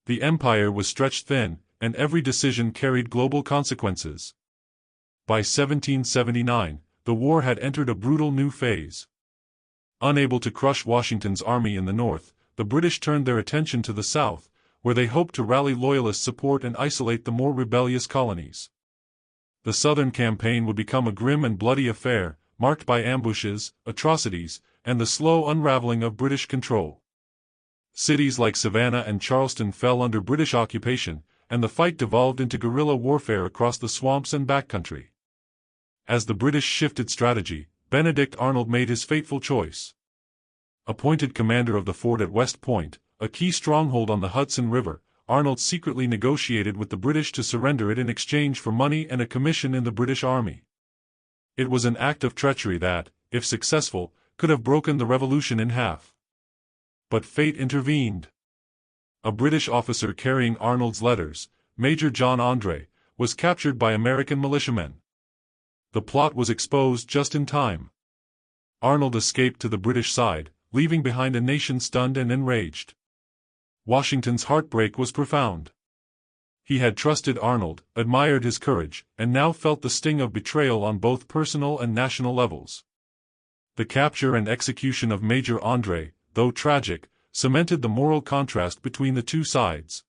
The empire was stretched thin, and every decision carried global consequences. By 1779, the war had entered a brutal new phase. Unable to crush Washington's army in the north, the British turned their attention to the south, where they hoped to rally Loyalist support and isolate the more rebellious colonies. The southern campaign would become a grim and bloody affair, marked by ambushes, atrocities, and the slow unraveling of British control. Cities like Savannah and Charleston fell under British occupation, and the fight devolved into guerrilla warfare across the swamps and backcountry. As the British shifted strategy, Benedict Arnold made his fateful choice. Appointed commander of the fort at West Point, a key stronghold on the Hudson River, Arnold secretly negotiated with the British to surrender it in exchange for money and a commission in the British Army. It was an act of treachery that, if successful, could have broken the revolution in half. But fate intervened. A British officer carrying Arnold's letters, Major John Andre, was captured by American militiamen. The plot was exposed just in time. Arnold escaped to the British side, leaving behind a nation stunned and enraged. Washington's heartbreak was profound. He had trusted Arnold, admired his courage, and now felt the sting of betrayal on both personal and national levels. The capture and execution of Major Andre, though tragic, cemented the moral contrast between the two sides.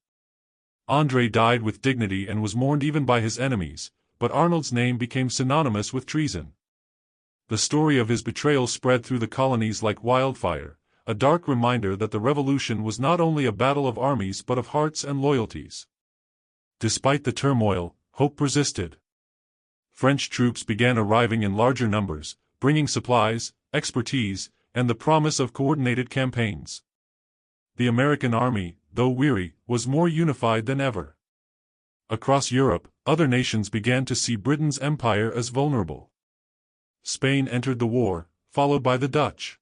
Andre died with dignity and was mourned even by his enemies, but Arnold's name became synonymous with treason. The story of his betrayal spread through the colonies like wildfire, a dark reminder that the revolution was not only a battle of armies but of hearts and loyalties. Despite the turmoil, hope persisted. French troops began arriving in larger numbers, bringing supplies, expertise, and the promise of coordinated campaigns. The American army, though weary, was more unified than ever. Across Europe, other nations began to see Britain's empire as vulnerable. Spain entered the war, followed by the Dutch.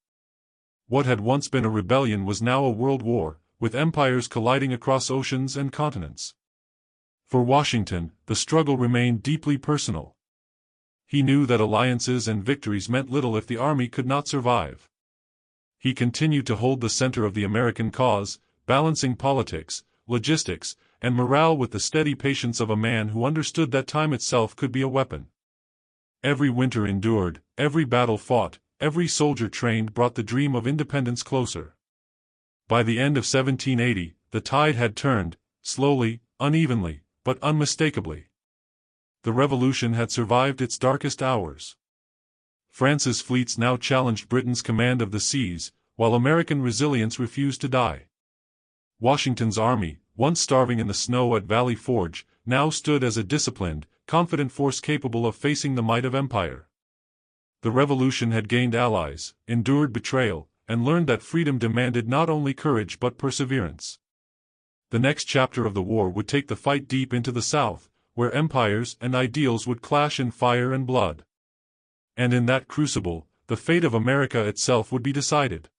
What had once been a rebellion was now a world war, with empires colliding across oceans and continents. For Washington, the struggle remained deeply personal. He knew that alliances and victories meant little if the army could not survive. He continued to hold the center of the American cause, balancing politics, logistics, and morale with the steady patience of a man who understood that time itself could be a weapon. Every winter endured, every battle fought, every soldier trained brought the dream of independence closer. By the end of 1780, the tide had turned, slowly, unevenly, but unmistakably. The revolution had survived its darkest hours. France's fleets now challenged Britain's command of the seas, while American resilience refused to die. Washington's army, once starving in the snow at Valley Forge, now stood as a disciplined, confident force capable of facing the might of empire. The revolution had gained allies, endured betrayal, and learned that freedom demanded not only courage but perseverance. The next chapter of the war would take the fight deep into the South, where empires and ideals would clash in fire and blood. And in that crucible, the fate of America itself would be decided.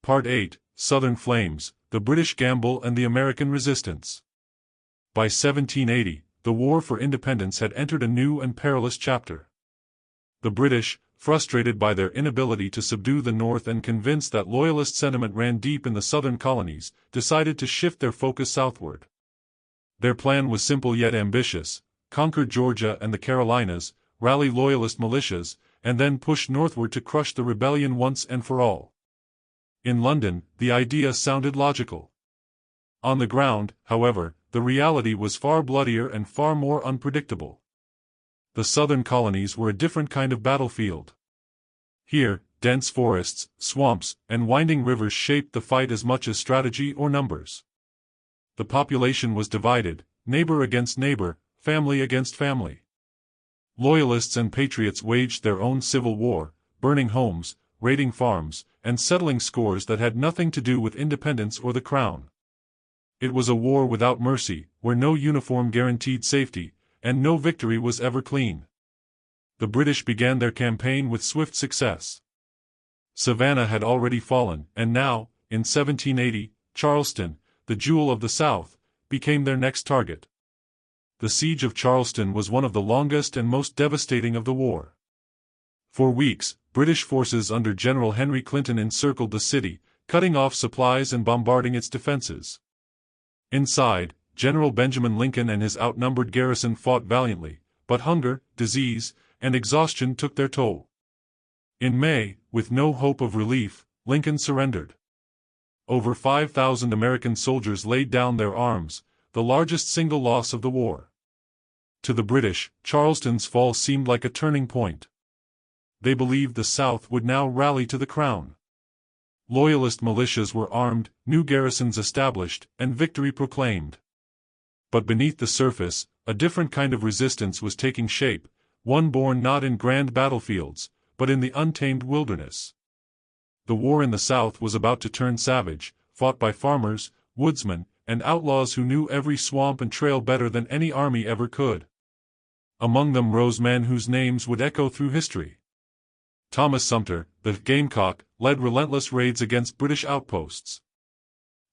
Part 8, Southern Flames, the British Gamble and the American Resistance. By 1780, the War for Independence had entered a new and perilous chapter. The British, frustrated by their inability to subdue the North and convinced that Loyalist sentiment ran deep in the southern colonies, decided to shift their focus southward. Their plan was simple yet ambitious: conquer Georgia and the Carolinas, rally Loyalist militias, and then push northward to crush the rebellion once and for all. In London, the idea sounded logical. On the ground, however, the reality was far bloodier and far more unpredictable. The southern colonies were a different kind of battlefield. Here, dense forests, swamps, and winding rivers shaped the fight as much as strategy or numbers. The population was divided, neighbor against neighbor, family against family. Loyalists and patriots waged their own civil war, burning homes, raiding farms, and settling scores that had nothing to do with independence or the crown. It was a war without mercy, where no uniform guaranteed safety, and no victory was ever clean. The British began their campaign with swift success. Savannah had already fallen, and now, in 1780, Charleston, the jewel of the South, became their next target. The siege of Charleston was one of the longest and most devastating of the war. For weeks, British forces under General Henry Clinton encircled the city, cutting off supplies and bombarding its defenses. Inside, General Benjamin Lincoln and his outnumbered garrison fought valiantly, but hunger, disease, and exhaustion took their toll. In May, with no hope of relief, Lincoln surrendered. Over 5,000 American soldiers laid down their arms, the largest single loss of the war. To the British, Charleston's fall seemed like a turning point. They believed the South would now rally to the crown. Loyalist militias were armed, new garrisons established, and victory proclaimed. But beneath the surface, a different kind of resistance was taking shape, one born not in grand battlefields, but in the untamed wilderness. The war in the South was about to turn savage, fought by farmers, woodsmen, and outlaws who knew every swamp and trail better than any army ever could. Among them rose men whose names would echo through history. Thomas Sumter, the Gamecock, led relentless raids against British outposts.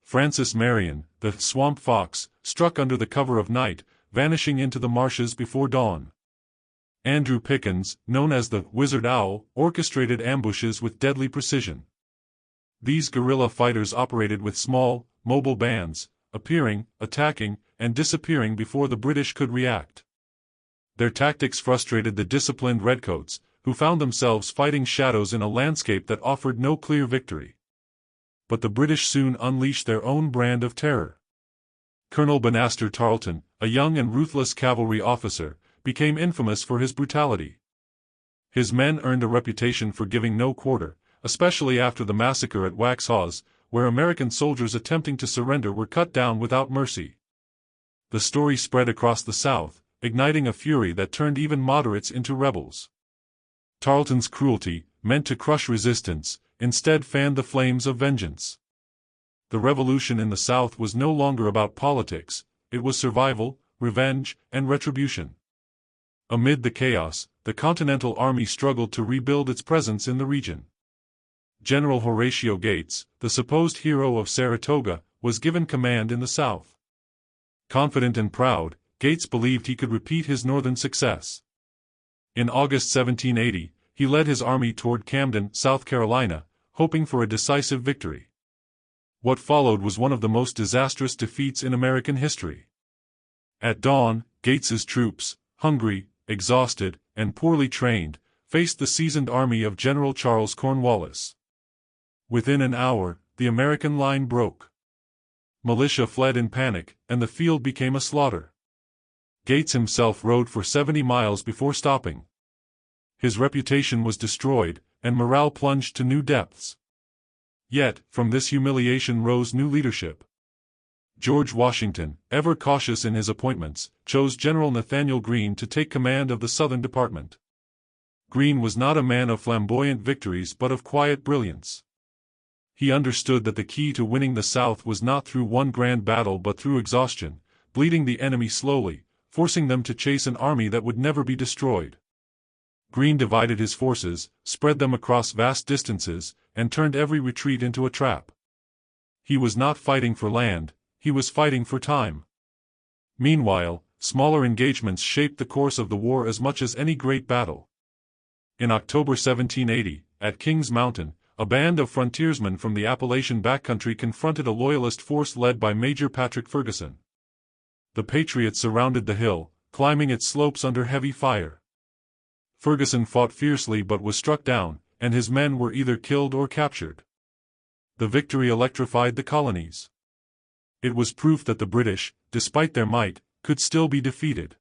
Francis Marion, the Swamp Fox, struck under the cover of night, vanishing into the marshes before dawn. Andrew Pickens, known as the Wizard Owl, orchestrated ambushes with deadly precision. These guerrilla fighters operated with small, mobile bands, appearing, attacking, and disappearing before the British could react. Their tactics frustrated the disciplined redcoats, who found themselves fighting shadows in a landscape that offered no clear victory. But the British soon unleashed their own brand of terror. Colonel Banastre Tarleton, a young and ruthless cavalry officer, became infamous for his brutality. His men earned a reputation for giving no quarter, especially after the massacre at Waxhaws, where American soldiers attempting to surrender were cut down without mercy. The story spread across the South, igniting a fury that turned even moderates into rebels. Tarleton's cruelty, meant to crush resistance, instead fanned the flames of vengeance. The revolution in the South was no longer about politics, it was survival, revenge, and retribution. Amid the chaos, the Continental Army struggled to rebuild its presence in the region. General Horatio Gates, the supposed hero of Saratoga, was given command in the South. Confident and proud, Gates believed he could repeat his northern success. In August 1780, he led his army toward Camden, South Carolina, hoping for a decisive victory. What followed was one of the most disastrous defeats in American history. At dawn, Gates's troops, hungry, exhausted, and poorly trained, faced the seasoned army of General Charles Cornwallis. Within an hour, the American line broke. Militia fled in panic, and the field became a slaughter. Gates himself rode for 70 miles before stopping. His reputation was destroyed, and morale plunged to new depths. Yet, from this humiliation rose new leadership. George Washington, ever cautious in his appointments, chose General Nathanael Greene to take command of the Southern Department. Greene was not a man of flamboyant victories but of quiet brilliance. He understood that the key to winning the South was not through one grand battle but through exhaustion, bleeding the enemy slowly, forcing them to chase an army that would never be destroyed. Greene divided his forces, spread them across vast distances, and turned every retreat into a trap. He was not fighting for land, he was fighting for time. Meanwhile, smaller engagements shaped the course of the war as much as any great battle. In October 1780, at King's Mountain, a band of frontiersmen from the Appalachian backcountry confronted a Loyalist force led by Major Patrick Ferguson. The Patriots surrounded the hill, climbing its slopes under heavy fire. Ferguson fought fiercely but was struck down, and his men were either killed or captured. The victory electrified the colonies. It was proof that the British, despite their might, could still be defeated.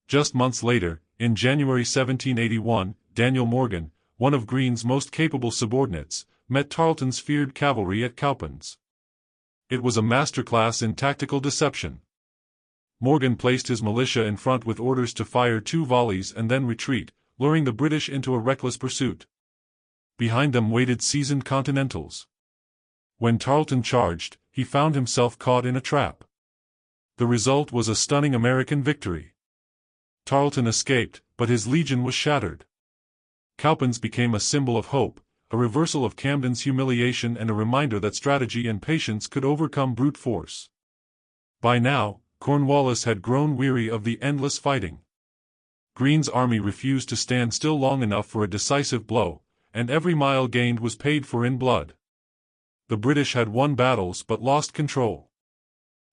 Just months later, in January 1781, Daniel Morgan, one of Greene's most capable subordinates, met Tarleton's feared cavalry at Cowpens. It was a masterclass in tactical deception. Morgan placed his militia in front with orders to fire 2 volleys and then retreat, luring the British into a reckless pursuit. Behind them waited seasoned Continentals. When Tarleton charged, he found himself caught in a trap. The result was a stunning American victory. Tarleton escaped, but his legion was shattered. Cowpens became a symbol of hope, a reversal of Camden's humiliation and a reminder that strategy and patience could overcome brute force. By now, Cornwallis had grown weary of the endless fighting. Greene's army refused to stand still long enough for a decisive blow, and every mile gained was paid for in blood. The British had won battles but lost control.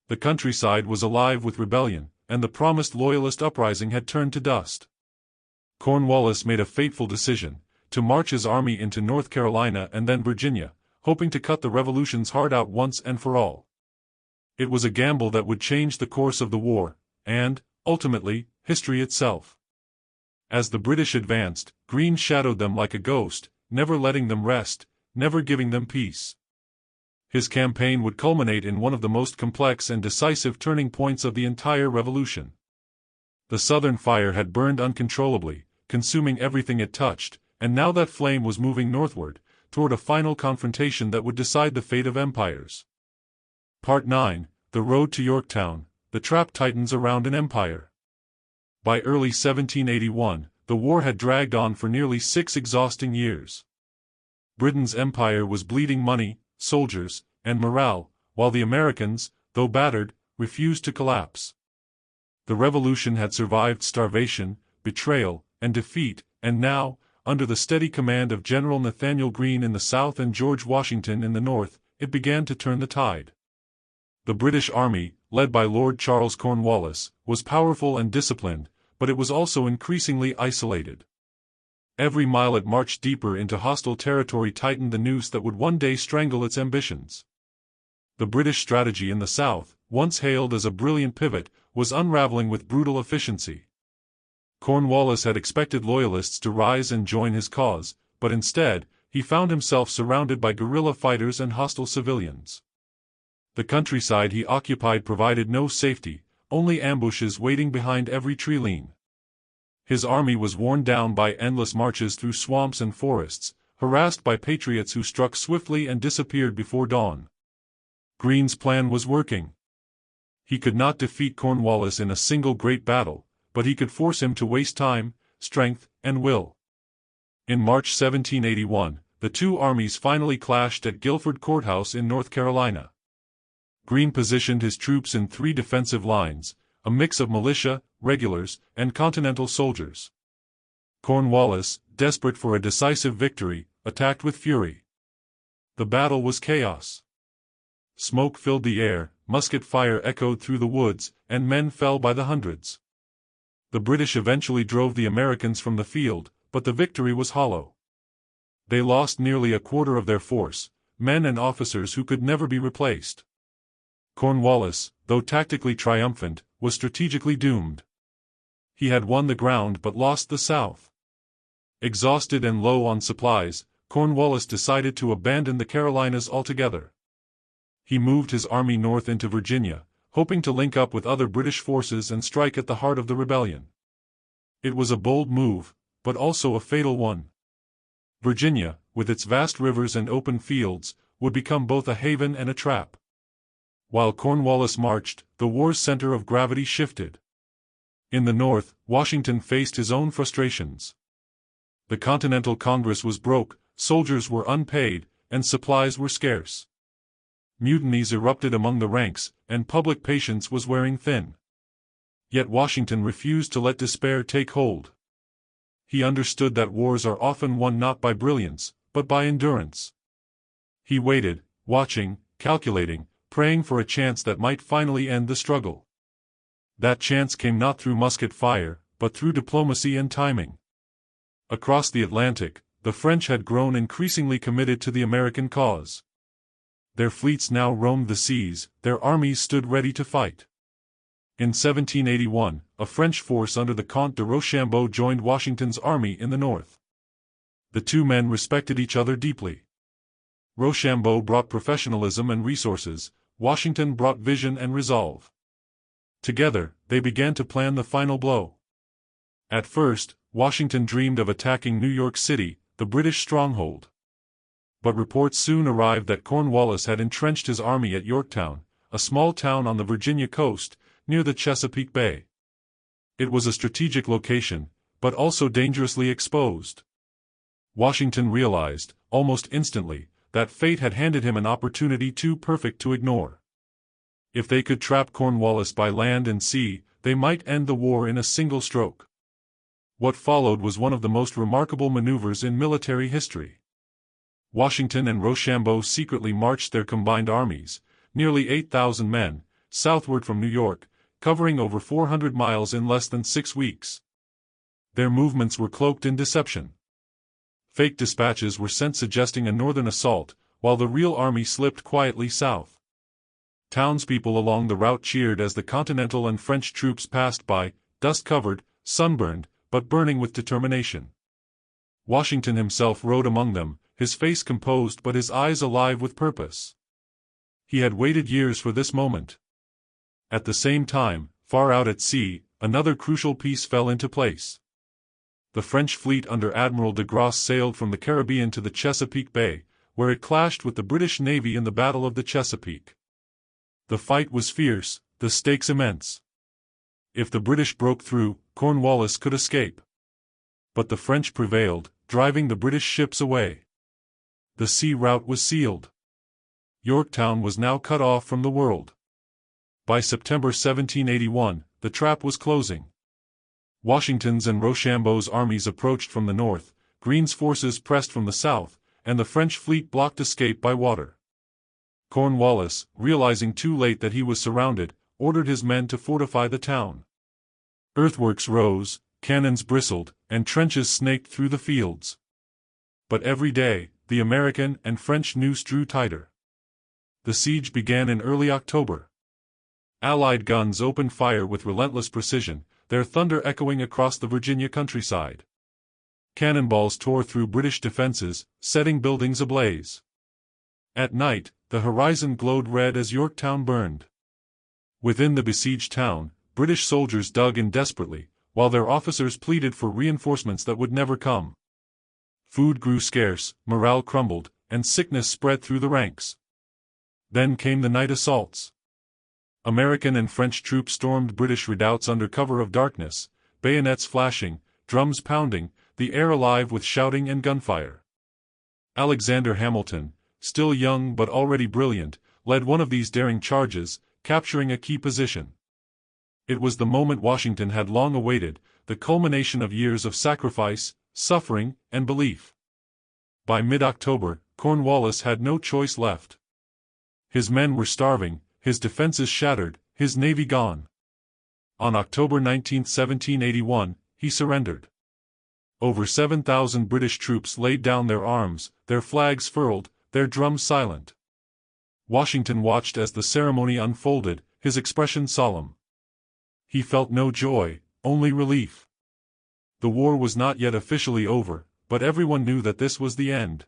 The countryside was alive with rebellion, and the promised Loyalist uprising had turned to dust. Cornwallis made a fateful decision, to march his army into North Carolina and then Virginia, hoping to cut the Revolution's heart out once and for all. It was a gamble that would change the course of the war, and, ultimately, history itself. As the British advanced, Greene shadowed them like a ghost, never letting them rest, never giving them peace. His campaign would culminate in one of the most complex and decisive turning points of the entire Revolution. The Southern fire had burned uncontrollably, consuming everything it touched, and now that flame was moving northward, toward a final confrontation that would decide the fate of empires. Part 9, The Road to Yorktown, The Trap Tightens Around an Empire. By early 1781, the war had dragged on for nearly 6 exhausting years. Britain's empire was bleeding money, soldiers, and morale, while the Americans, though battered, refused to collapse. The Revolution had survived starvation, betrayal, and defeat, and now, under the steady command of General Nathanael Greene in the South and George Washington in the North, it began to turn the tide. The British Army, led by Lord Charles Cornwallis, was powerful and disciplined, but it was also increasingly isolated. Every mile it marched deeper into hostile territory tightened the noose that would one day strangle its ambitions. The British strategy in the South, once hailed as a brilliant pivot, was unraveling with brutal efficiency. Cornwallis had expected Loyalists to rise and join his cause, but instead, he found himself surrounded by guerrilla fighters and hostile civilians. The countryside he occupied provided no safety, only ambushes waiting behind every tree-line. His army was worn down by endless marches through swamps and forests, harassed by patriots who struck swiftly and disappeared before dawn. Greene's plan was working. He could not defeat Cornwallis in a single great battle, but he could force him to waste time, strength, and will. In March 1781, the two armies finally clashed at Guilford Courthouse in North Carolina. Greene positioned his troops in 3 defensive lines, a mix of militia, regulars, and Continental soldiers. Cornwallis, desperate for a decisive victory, attacked with fury. The battle was chaos. Smoke filled the air, musket fire echoed through the woods, and men fell by the hundreds. The British eventually drove the Americans from the field, but the victory was hollow. They lost nearly a quarter of their force, men and officers who could never be replaced. Cornwallis, though tactically triumphant, was strategically doomed. He had won the ground but lost the South. Exhausted and low on supplies, Cornwallis decided to abandon the Carolinas altogether. He moved his army north into Virginia, hoping to link up with other British forces and strike at the heart of the rebellion. It was a bold move, but also a fatal one. Virginia, with its vast rivers and open fields, would become both a haven and a trap. While Cornwallis marched, the war's center of gravity shifted. In the north, Washington faced his own frustrations. The Continental Congress was broke, soldiers were unpaid, and supplies were scarce. Mutinies erupted among the ranks, and public patience was wearing thin. Yet Washington refused to let despair take hold. He understood that wars are often won not by brilliance, but by endurance. He waited, watching, calculating, praying for a chance that might finally end the struggle. That chance came not through musket fire, but through diplomacy and timing. Across the Atlantic, the French had grown increasingly committed to the American cause. Their fleets now roamed the seas, their armies stood ready to fight. In 1781, a French force under the Comte de Rochambeau joined Washington's army in the north. The two men respected each other deeply. Rochambeau brought professionalism and resources, Washington brought vision and resolve. Together, they began to plan the final blow. At first, Washington dreamed of attacking New York City, the British stronghold. But reports soon arrived that Cornwallis had entrenched his army at Yorktown, a small town on the Virginia coast, near the Chesapeake Bay. It was a strategic location, but also dangerously exposed. Washington realized, almost instantly, that fate had handed him an opportunity too perfect to ignore. If they could trap Cornwallis by land and sea, they might end the war in a single stroke. What followed was one of the most remarkable maneuvers in military history. Washington and Rochambeau secretly marched their combined armies, nearly 8,000 men, southward from New York, covering over 400 miles in less than 6 weeks. Their movements were cloaked in deception. Fake dispatches were sent suggesting a northern assault, while the real army slipped quietly south. Townspeople along the route cheered as the Continental and French troops passed by, dust-covered, sunburned, but burning with determination. Washington himself rode among them, his face composed but his eyes alive with purpose. He had waited years for this moment. At the same time, far out at sea, another crucial piece fell into place. The French fleet under Admiral de Grasse sailed from the Caribbean to the Chesapeake Bay, where it clashed with the British Navy in the Battle of the Chesapeake. The fight was fierce, the stakes immense. If the British broke through, Cornwallis could escape. But the French prevailed, driving the British ships away. The sea route was sealed. Yorktown was now cut off from the world. By September 1781, the trap was closing. Washington's and Rochambeau's armies approached from the north, Greene's forces pressed from the south, and the French fleet blocked escape by water. Cornwallis, realizing too late that he was surrounded, ordered his men to fortify the town. Earthworks rose, cannons bristled, and trenches snaked through the fields. But every day, the American and French noose drew tighter. The siege began in early October. Allied guns opened fire with relentless precision, their thunder echoing across the Virginia countryside. Cannonballs tore through British defenses, setting buildings ablaze. At night, the horizon glowed red as Yorktown burned. Within the besieged town, British soldiers dug in desperately, while their officers pleaded for reinforcements that would never come. Food grew scarce, morale crumbled, and sickness spread through the ranks. Then came the night assaults. American and French troops stormed British redoubts under cover of darkness, bayonets flashing, drums pounding, the air alive with shouting and gunfire. Alexander Hamilton, still young but already brilliant, led one of these daring charges, capturing a key position. It was the moment Washington had long awaited, the culmination of years of sacrifice, suffering, and belief. By mid-October, Cornwallis had no choice left. His men were starving, his defenses shattered, his navy gone. On October 19, 1781, he surrendered. Over 7,000 British troops laid down their arms, their flags furled, their drums silent. Washington watched as the ceremony unfolded, his expression solemn. He felt no joy, only relief. The war was not yet officially over, but everyone knew that this was the end.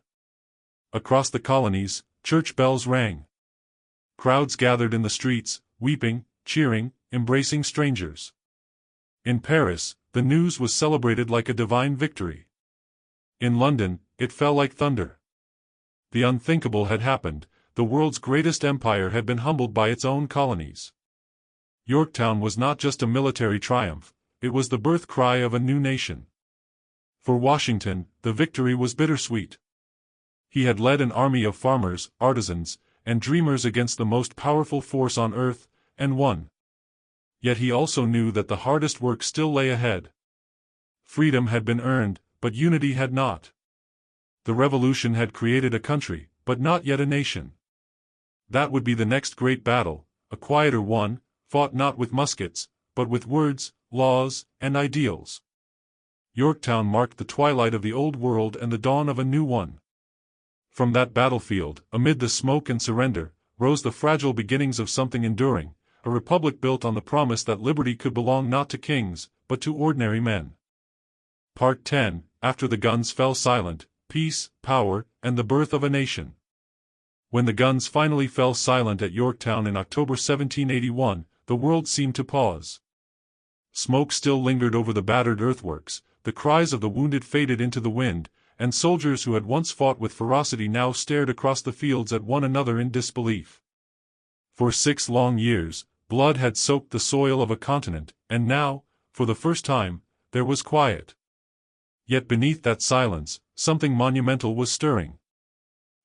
Across the colonies, church bells rang. Crowds gathered in the streets, weeping, cheering, embracing strangers. In Paris, the news was celebrated like a divine victory. In London, it fell like thunder. the unthinkable had happened. The world's greatest empire had been humbled by its own colonies. Yorktown was not just a military triumph, it was the birth cry of a new nation. For Washington, the victory was bittersweet. He had led an army of farmers, artisans, and dreamers against the most powerful force on earth, and won. Yet he also knew that the hardest work still lay ahead. Freedom had been earned, but unity had not. The revolution had created a country, but not yet a nation. That would be the next great battle, a quieter one, fought not with muskets, but with words, laws, and ideals. Yorktown marked the twilight of the old world and the dawn of a new one. From that battlefield, amid the smoke and surrender, rose the fragile beginnings of something enduring, a republic built on the promise that liberty could belong not to kings, but to ordinary men. Part 10. After the guns fell silent, peace, power, and the birth of a nation. When the guns finally fell silent at Yorktown in October 1781, the world seemed to pause. Smoke still lingered over the battered earthworks, the cries of the wounded faded into the wind, and soldiers who had once fought with ferocity now stared across the fields at one another in disbelief. For 6 long years, blood had soaked the soil of a continent, and now, for the first time, there was quiet. Yet beneath that silence, something monumental was stirring.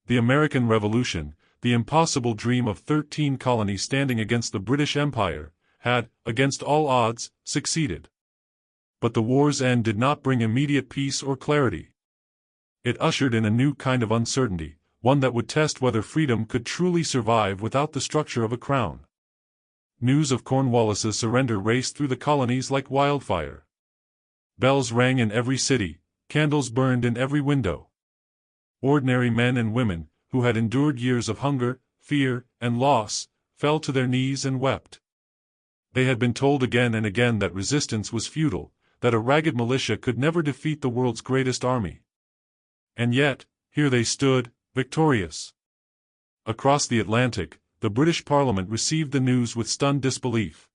The American Revolution, the impossible dream of 13 colonies standing against the British Empire, had, against all odds, succeeded. But the war's end did not bring immediate peace or clarity. It ushered in a new kind of uncertainty, one that would test whether freedom could truly survive without the structure of a crown. News of Cornwallis's surrender raced through the colonies like wildfire. Bells rang in every city, candles burned in every window. Ordinary men and women, who had endured years of hunger, fear, and loss, fell to their knees and wept. They had been told again and again that resistance was futile, that a ragged militia could never defeat the world's greatest army. And yet, here they stood, victorious. Across the Atlantic, the British Parliament received the news with stunned disbelief.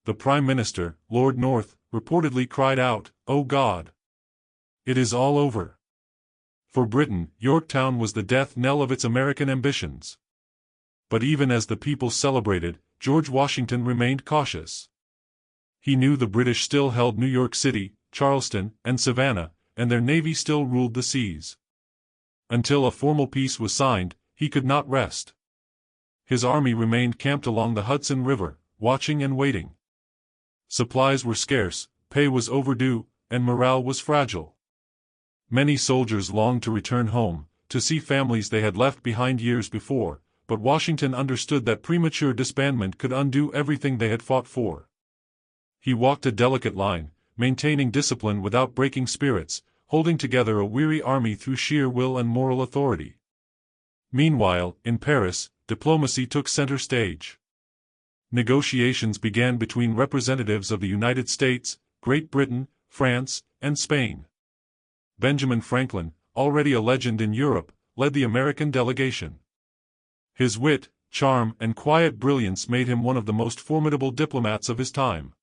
The Prime Minister, Lord North, reportedly cried out, "Oh God! It is all over." For Britain, Yorktown was the death knell of its American ambitions. But even as the people celebrated, George Washington remained cautious. He knew the British still held New York City, Charleston, and Savannah, and their navy still ruled the seas. Until a formal peace was signed, he could not rest. His army remained camped along the Hudson River, watching and waiting. Supplies were scarce, pay was overdue, and morale was fragile. Many soldiers longed to return home, to see families they had left behind years before, but Washington understood that premature disbandment could undo everything they had fought for. He walked a delicate line, maintaining discipline without breaking spirits, holding together a weary army through sheer will and moral authority. Meanwhile, in Paris, diplomacy took center stage. Negotiations began between representatives of the United States, Great Britain, France, and Spain. Benjamin Franklin, already a legend in Europe, led the American delegation. His wit, charm, and quiet brilliance made him one of the most formidable diplomats of his time.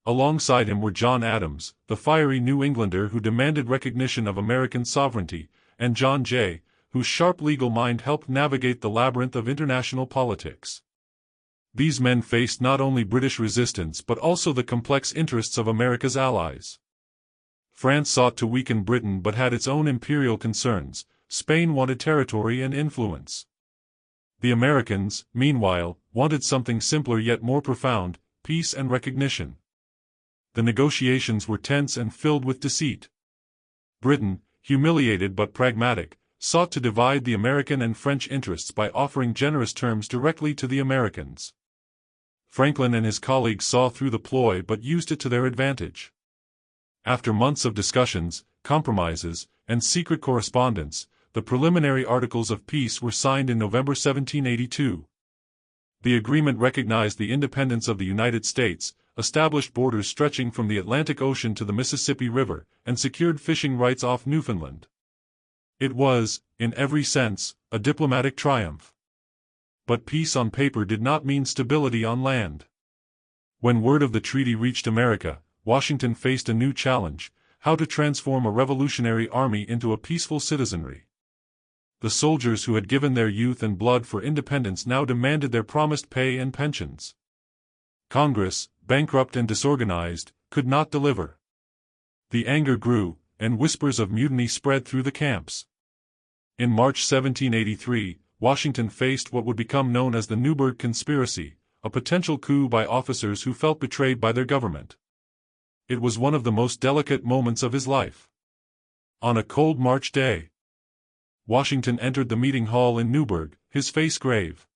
Alongside him were John Adams, the fiery New Englander who demanded recognition of American sovereignty, and John Jay, whose sharp legal mind helped navigate the labyrinth of international politics. These men faced not only British resistance but also the complex interests of America's allies. France sought to weaken Britain but had its own imperial concerns. Spain wanted territory and influence. The Americans, meanwhile, wanted something simpler yet more profound: peace and recognition. The negotiations were tense and filled with deceit. Britain, humiliated but pragmatic, sought to divide the American and French interests by offering generous terms directly to the Americans. Franklin and his colleagues saw through the ploy but used it to their advantage. After months of discussions, compromises, and secret correspondence, the preliminary Articles of Peace were signed in November 1782. The agreement recognized the independence of the United States, established borders stretching from the Atlantic Ocean to the Mississippi River, and secured fishing rights off Newfoundland. It was, in every sense, a diplomatic triumph. But peace on paper did not mean stability on land. When word of the treaty reached America, Washington faced a new challenge: how to transform a revolutionary army into a peaceful citizenry. The soldiers who had given their youth and blood for independence now demanded their promised pay and pensions. Congress, bankrupt and disorganized, could not deliver. The anger grew, and whispers of mutiny spread through the camps. In March 1783, Washington faced what would become known as the Newburgh Conspiracy, a potential coup by officers who felt betrayed by their government. It was one of the most delicate moments of his life. On a cold March day, Washington entered the meeting hall in Newburgh, his face grave.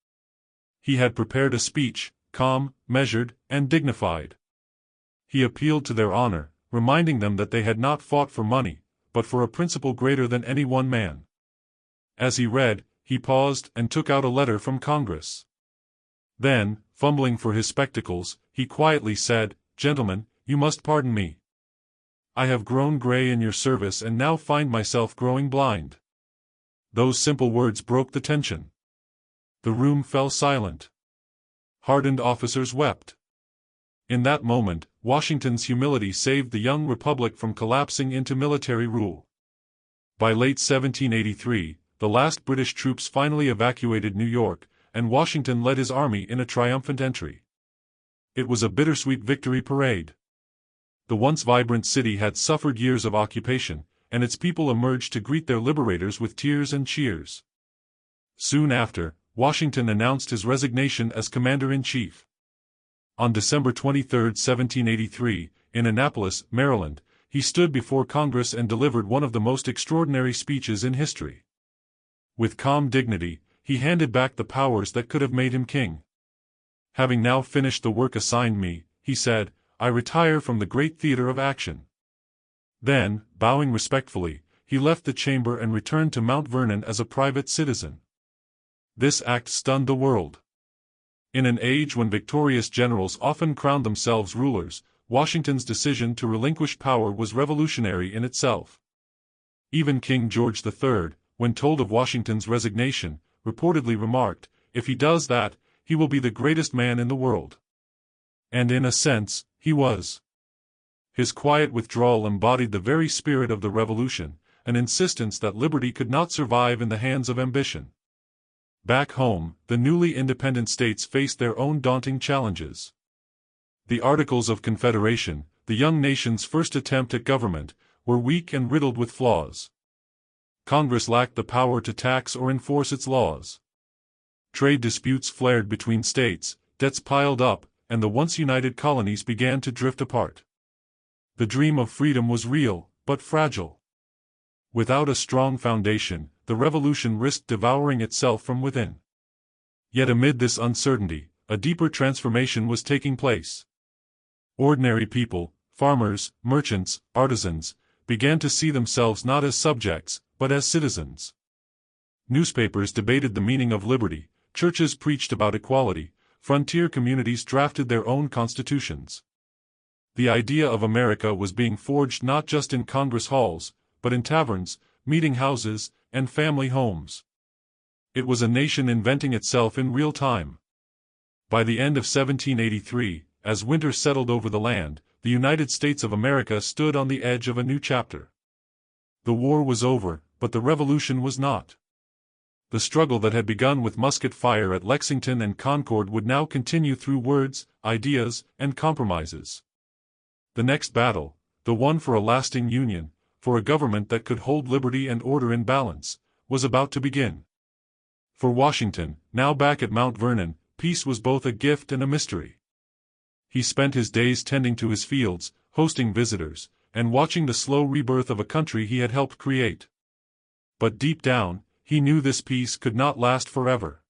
He had prepared a speech, calm, measured, and dignified. He appealed to their honor, reminding them that they had not fought for money, but for a principle greater than any one man. As he read, he paused and took out a letter from Congress. Then, fumbling for his spectacles, he quietly said, "Gentlemen, you must pardon me. I have grown gray in your service and now find myself growing blind." Those simple words broke the tension. The room fell silent. Hardened officers wept. In that moment, Washington's humility saved the young republic from collapsing into military rule. By late 1783, the last British troops finally evacuated New York, and Washington led his army in a triumphant entry. It was a bittersweet victory parade. The once vibrant city had suffered years of occupation, and its people emerged to greet their liberators with tears and cheers. Soon after, Washington announced his resignation as commander-in-chief. On December 23, 1783, in Annapolis, Maryland, he stood before Congress and delivered one of the most extraordinary speeches in history. With calm dignity, he handed back the powers that could have made him king. "Having now finished the work assigned me," he said, "I retire from the great theater of action." Then, bowing respectfully, he left the chamber and returned to Mount Vernon as a private citizen. This act stunned the world. In an age when victorious generals often crowned themselves rulers, Washington's decision to relinquish power was revolutionary in itself. Even King George III, when told of Washington's resignation, reportedly remarked, "If he does that, he will be the greatest man in the world." And in a sense, he was. His quiet withdrawal embodied the very spirit of the revolution, an insistence that liberty could not survive in the hands of ambition. Back home, the newly independent states faced their own daunting challenges. The Articles of Confederation, the young nation's first attempt at government, were weak and riddled with flaws. Congress lacked the power to tax or enforce its laws. Trade disputes flared between states, debts piled up, and the once united colonies began to drift apart. The dream of freedom was real, but fragile. Without a strong foundation, the revolution risked devouring itself from within. Yet amid this uncertainty, a deeper transformation was taking place. Ordinary people, farmers, merchants, artisans, began to see themselves not as subjects, but as citizens. Newspapers debated the meaning of liberty, churches preached about equality, frontier communities drafted their own constitutions. The idea of America was being forged not just in Congress halls, but in taverns, meeting houses, and family homes. It was a nation inventing itself in real time. By the end of 1783, as winter settled over the land, the United States of America stood on the edge of a new chapter. The war was over, but the revolution was not. The struggle that had begun with musket fire at Lexington and Concord would now continue through words, ideas, and compromises. The next battle, the one for a lasting union, for a government that could hold liberty and order in balance, was about to begin. For Washington, now back at Mount Vernon, peace was both a gift and a mystery. He spent his days tending to his fields, hosting visitors, and watching the slow rebirth of a country he had helped create. But deep down, he knew this peace could not last forever.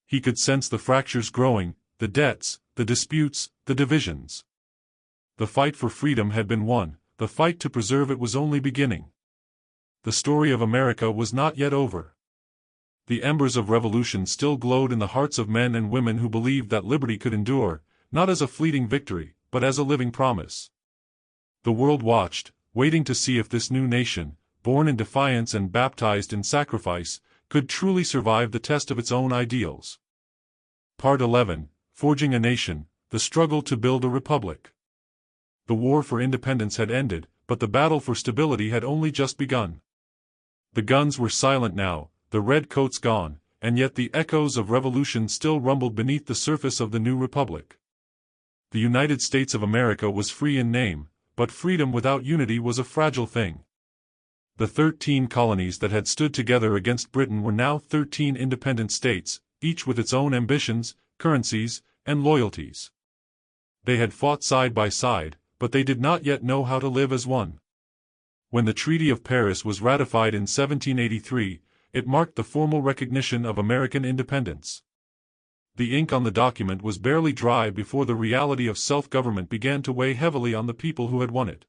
He could sense the fractures growing, the debts, the disputes, the divisions. The fight for freedom had been won, the fight to preserve it was only beginning. The story of America was not yet over. The embers of revolution still glowed in the hearts of men and women who believed that liberty could endure, not as a fleeting victory, but as a living promise. The world watched, waiting to see if this new nation, born in defiance and baptized in sacrifice, could truly survive the test of its own ideals. Part 11, Forging a Nation, the Struggle to Build a Republic. The war for independence had ended, but the battle for stability had only just begun. The guns were silent now, the red coats gone, and yet the echoes of revolution still rumbled beneath the surface of the new republic. The United States of America was free in name, but freedom without unity was a fragile thing. The 13 colonies that had stood together against Britain were now 13 independent states, each with its own ambitions, currencies, and loyalties. They had fought side by side, but they did not yet know how to live as one. When the Treaty of Paris was ratified in 1783, it marked the formal recognition of American independence. The ink on the document was barely dry before the reality of self-government began to weigh heavily on the people who had won it.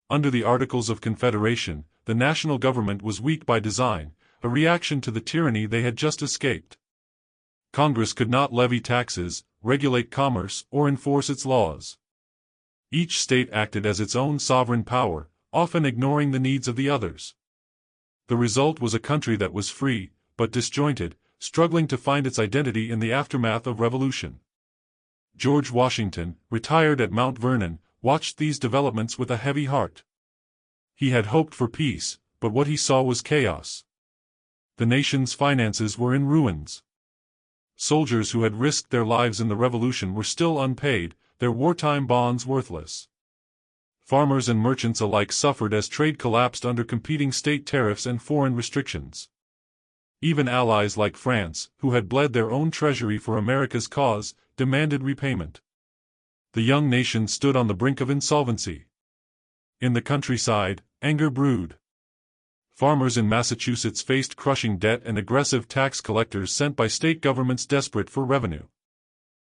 Under the Articles of Confederation, the national government was weak by design, a reaction to the tyranny they had just escaped. Congress could not levy taxes, regulate commerce, or enforce its laws. Each state acted as its own sovereign power, often ignoring the needs of the others. The result was a country that was free, but disjointed, struggling to find its identity in the aftermath of revolution. George Washington, retired at Mount Vernon, watched these developments with a heavy heart. He had hoped for peace, but what he saw was chaos. The nation's finances were in ruins. Soldiers who had risked their lives in the revolution were still unpaid, their wartime bonds worthless. Farmers and merchants alike suffered as trade collapsed under competing state tariffs and foreign restrictions. Even allies like France, who had bled their own treasury for America's cause, demanded repayment. The young nation stood on the brink of insolvency. In the countryside, anger brewed. Farmers in Massachusetts faced crushing debt and aggressive tax collectors sent by state governments desperate for revenue.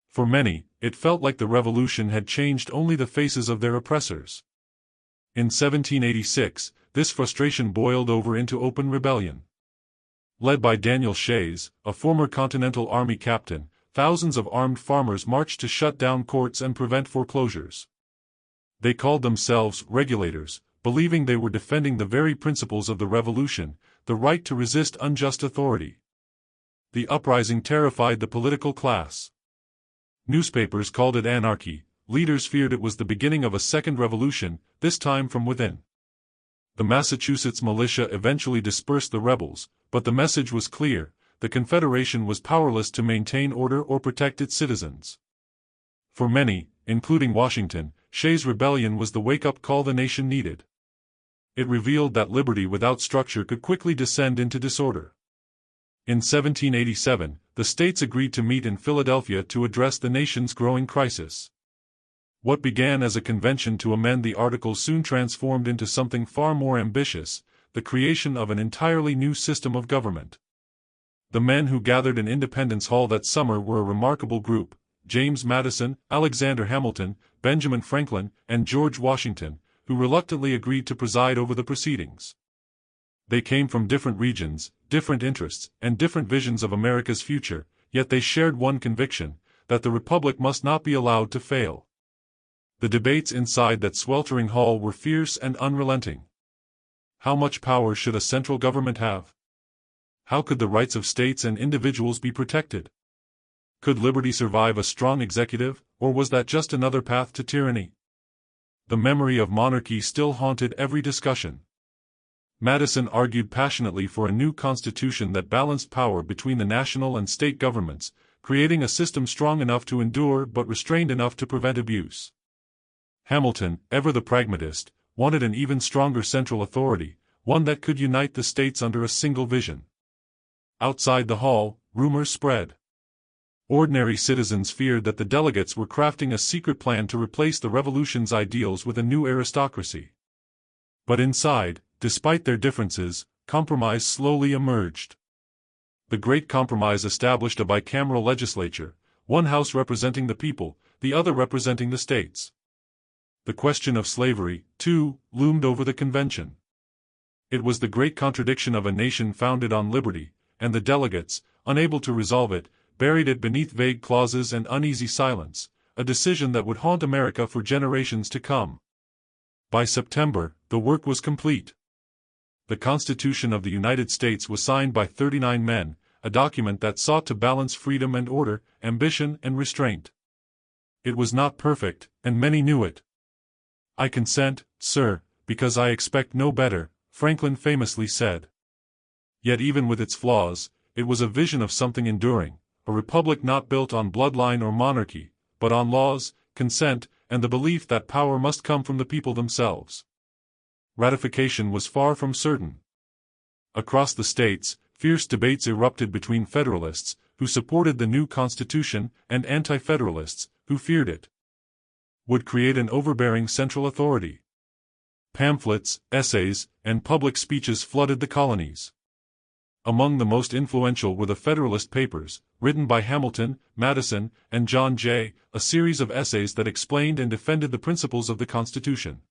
For many, it felt like the revolution had changed only the faces of their oppressors. In 1786, this frustration boiled over into open rebellion. Led by Daniel Shays, a former Continental Army captain, thousands of armed farmers marched to shut down courts and prevent foreclosures. They called themselves regulators, believing they were defending the very principles of the revolution, the right to resist unjust authority. The uprising terrified the political class. Newspapers called it anarchy, leaders feared it was the beginning of a second revolution, this time from within. The Massachusetts militia eventually dispersed the rebels, but the message was clear: the Confederation was powerless to maintain order or protect its citizens. For many, including Washington, Shays' rebellion was the wake-up call the nation needed. It revealed that liberty without structure could quickly descend into disorder. In 1787, the states agreed to meet in Philadelphia to address the nation's growing crisis. What began as a convention to amend the Articles soon transformed into something far more ambitious: the creation of an entirely new system of government. The men who gathered in Independence Hall that summer were a remarkable group: James Madison, Alexander Hamilton, Benjamin Franklin, and George Washington, who reluctantly agreed to preside over the proceedings. They came from different regions, different interests, and different visions of America's future, yet they shared one conviction: that the Republic must not be allowed to fail. The debates inside that sweltering hall were fierce and unrelenting. How much power should a central government have? How could the rights of states and individuals be protected? Could liberty survive a strong executive, or was that just another path to tyranny? The memory of monarchy still haunted every discussion. Madison argued passionately for a new constitution that balanced power between the national and state governments, creating a system strong enough to endure but restrained enough to prevent abuse. Hamilton, ever the pragmatist, wanted an even stronger central authority, one that could unite the states under a single vision. Outside the hall, rumors spread. Ordinary citizens feared that the delegates were crafting a secret plan to replace the revolution's ideals with a new aristocracy. But inside, despite their differences, compromise slowly emerged. The Great Compromise established a bicameral legislature, one house representing the people, the other representing the states. The question of slavery, too, loomed over the convention. It was the great contradiction of a nation founded on liberty, and the delegates, unable to resolve it, buried it beneath vague clauses and uneasy silence, a decision that would haunt America for generations to come. By September, the work was complete. The Constitution of the United States was signed by 39 men, a document that sought to balance freedom and order, ambition and restraint. It was not perfect, and many knew it. "I consent, sir, because I expect no better," Franklin famously said. Yet even with its flaws, it was a vision of something enduring, a republic not built on bloodline or monarchy, but on laws, consent, and the belief that power must come from the people themselves. Ratification was far from certain. Across the states, fierce debates erupted between Federalists, who supported the new Constitution, and Anti-Federalists, who feared it would create an overbearing central authority. Pamphlets, essays, and public speeches flooded the colonies. Among the most influential were the Federalist Papers, written by Hamilton, Madison, and John Jay, a series of essays that explained and defended the principles of the Constitution.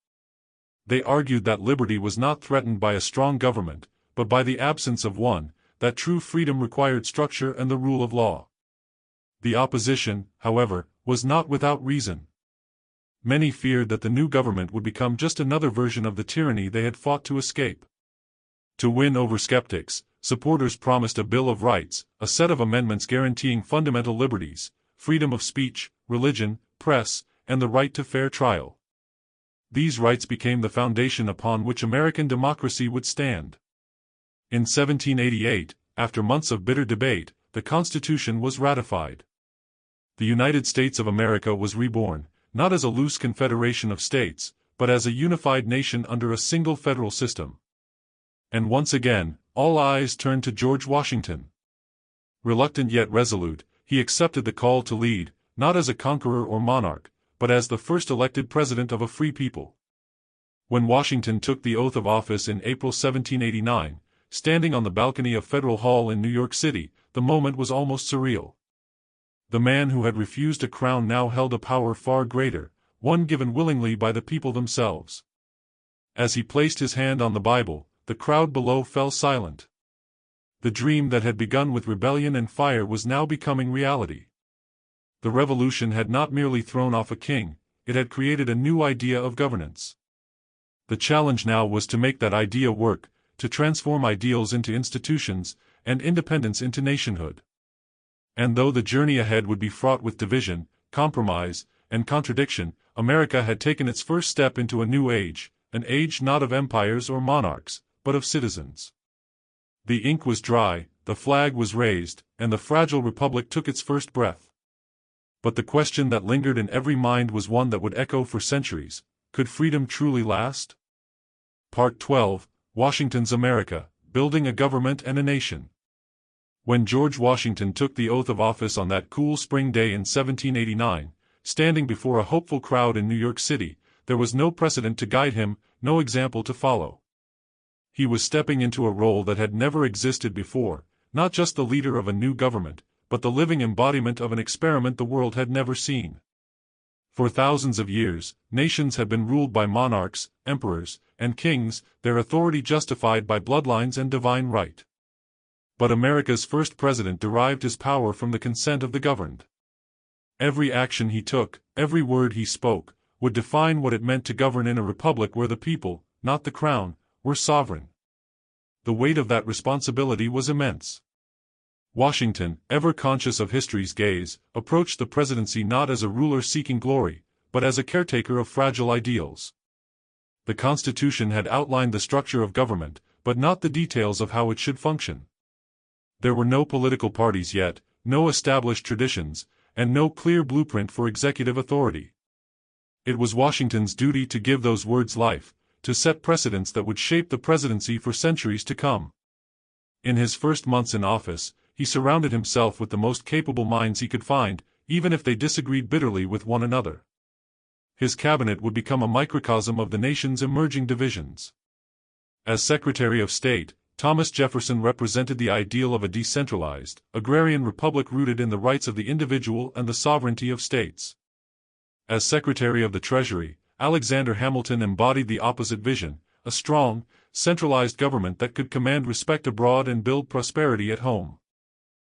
They argued that liberty was not threatened by a strong government, but by the absence of one, that true freedom required structure and the rule of law. The opposition, however, was not without reason. Many feared that the new government would become just another version of the tyranny they had fought to escape. To win over skeptics, supporters promised a Bill of Rights, a set of amendments guaranteeing fundamental liberties, freedom of speech, religion, press, and the right to fair trial. These rights became the foundation upon which American democracy would stand. In 1788, after months of bitter debate, the Constitution was ratified. The United States of America was reborn, not as a loose confederation of states, but as a unified nation under a single federal system. And once again, all eyes turned to George Washington. Reluctant yet resolute, he accepted the call to lead, not as a conqueror or monarch, but as the first elected president of a free people. When Washington took the oath of office in April 1789, standing on the balcony of Federal Hall in New York City, the moment was almost surreal. The man who had refused a crown now held a power far greater, one given willingly by the people themselves. As he placed his hand on the Bible, the crowd below fell silent. The dream that had begun with rebellion and fire was now becoming reality. The revolution had not merely thrown off a king, it had created a new idea of governance. The challenge now was to make that idea work, to transform ideals into institutions, and independence into nationhood. And though the journey ahead would be fraught with division, compromise, and contradiction, America had taken its first step into a new age, an age not of empires or monarchs, but of citizens. The ink was dry, the flag was raised, and the fragile republic took its first breath. But the question that lingered in every mind was one that would echo for centuries: could freedom truly last? Part 12, Washington's America, Building a Government and a Nation. When George Washington took the oath of office on that cool spring day in 1789, standing before a hopeful crowd in New York City, there was no precedent to guide him, no example to follow. He was stepping into a role that had never existed before, not just the leader of a new government, but the living embodiment of an experiment the world had never seen. For thousands of years, nations had been ruled by monarchs, emperors, and kings, their authority justified by bloodlines and divine right. But America's first president derived his power from the consent of the governed. Every action he took, every word he spoke, would define what it meant to govern in a republic where the people, not the crown, were sovereign. The weight of that responsibility was immense. Washington, ever conscious of history's gaze, approached the presidency not as a ruler seeking glory, but as a caretaker of fragile ideals. The Constitution had outlined the structure of government, but not the details of how it should function. There were no political parties yet, no established traditions, and no clear blueprint for executive authority. It was Washington's duty to give those words life, to set precedents that would shape the presidency for centuries to come. In his first months in office, he surrounded himself with the most capable minds he could find, even if they disagreed bitterly with one another. His cabinet would become a microcosm of the nation's emerging divisions. As Secretary of State, Thomas Jefferson represented the ideal of a decentralized, agrarian republic rooted in the rights of the individual and the sovereignty of states. As Secretary of the Treasury, Alexander Hamilton embodied the opposite vision, a strong, centralized government that could command respect abroad and build prosperity at home.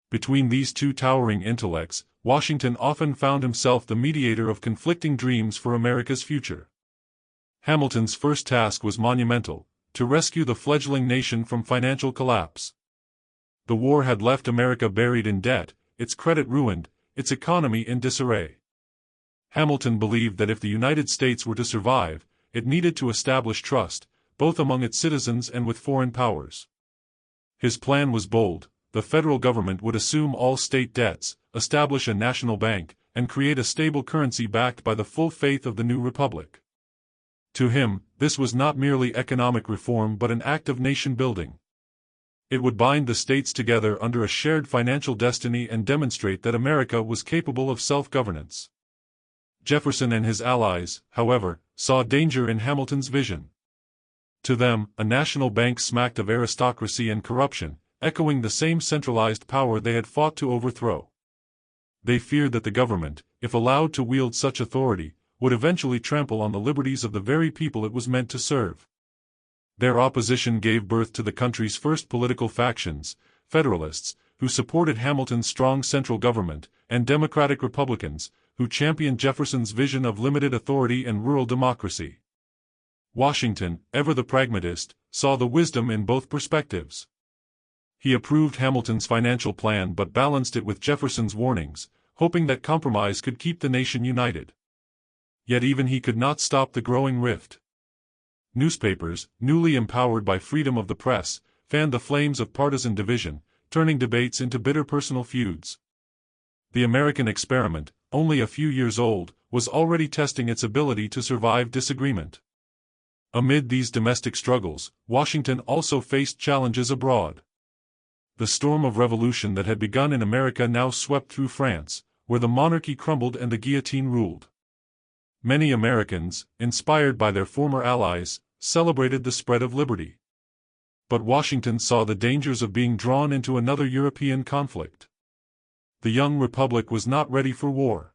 Between these two towering intellects, Washington often found himself the mediator of conflicting dreams for America's future. Hamilton's first task was monumental: to rescue the fledgling nation from financial collapse. The war had left America buried in debt, its credit ruined, its economy in disarray. Hamilton believed that if the United States were to survive, it needed to establish trust, both among its citizens and with foreign powers. His plan was bold. The federal government would assume all state debts, establish a national bank, and create a stable currency backed by the full faith of the new republic. To him, this was not merely economic reform but an act of nation-building. It would bind the states together under a shared financial destiny and demonstrate that America was capable of self-governance. Jefferson and his allies, however, saw danger in Hamilton's vision. To them, a national bank smacked of aristocracy and corruption, echoing the same centralized power they had fought to overthrow. They feared that the government, if allowed to wield such authority, would eventually trample on the liberties of the very people it was meant to serve. Their opposition gave birth to the country's first political factions: Federalists, who supported Hamilton's strong central government, and Democratic Republicans, who championed Jefferson's vision of limited authority and rural democracy. Washington, ever the pragmatist, saw the wisdom in both perspectives. He approved Hamilton's financial plan but balanced it with Jefferson's warnings, hoping that compromise could keep the nation united. Yet even he could not stop the growing rift. Newspapers, newly empowered by freedom of the press, fanned the flames of partisan division, turning debates into bitter personal feuds. The American experiment, only a few years old, was already testing its ability to survive disagreement. Amid these domestic struggles, Washington also faced challenges abroad. The storm of revolution that had begun in America now swept through France, where the monarchy crumbled and the guillotine ruled. Many Americans, inspired by their former allies, celebrated the spread of liberty. But Washington saw the dangers of being drawn into another European conflict. The young republic was not ready for war.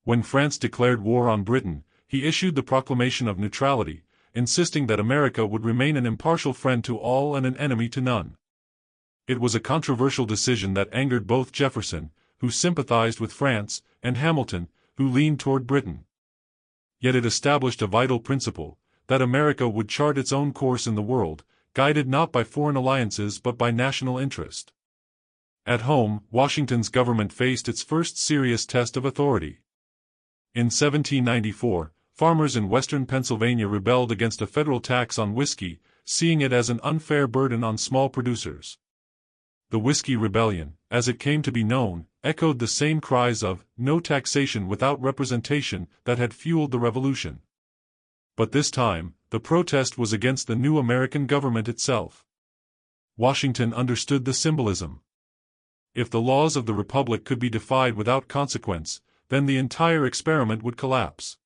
When France declared war on Britain, he issued the Proclamation of Neutrality, insisting that America would remain an impartial friend to all and an enemy to none. It was a controversial decision that angered both Jefferson, who sympathized with France, and Hamilton, who leaned toward Britain. Yet it established a vital principle: that America would chart its own course in the world, guided not by foreign alliances but by national interest. At home, Washington's government faced its first serious test of authority. In 1794, farmers in western Pennsylvania rebelled against a federal tax on whiskey, seeing it as an unfair burden on small producers. The Whiskey Rebellion, as it came to be known, echoed the same cries of "no taxation without representation" that had fueled the Revolution. But this time, the protest was against the new American government itself. Washington understood the symbolism. If the laws of the Republic could be defied without consequence, then the entire experiment would collapse.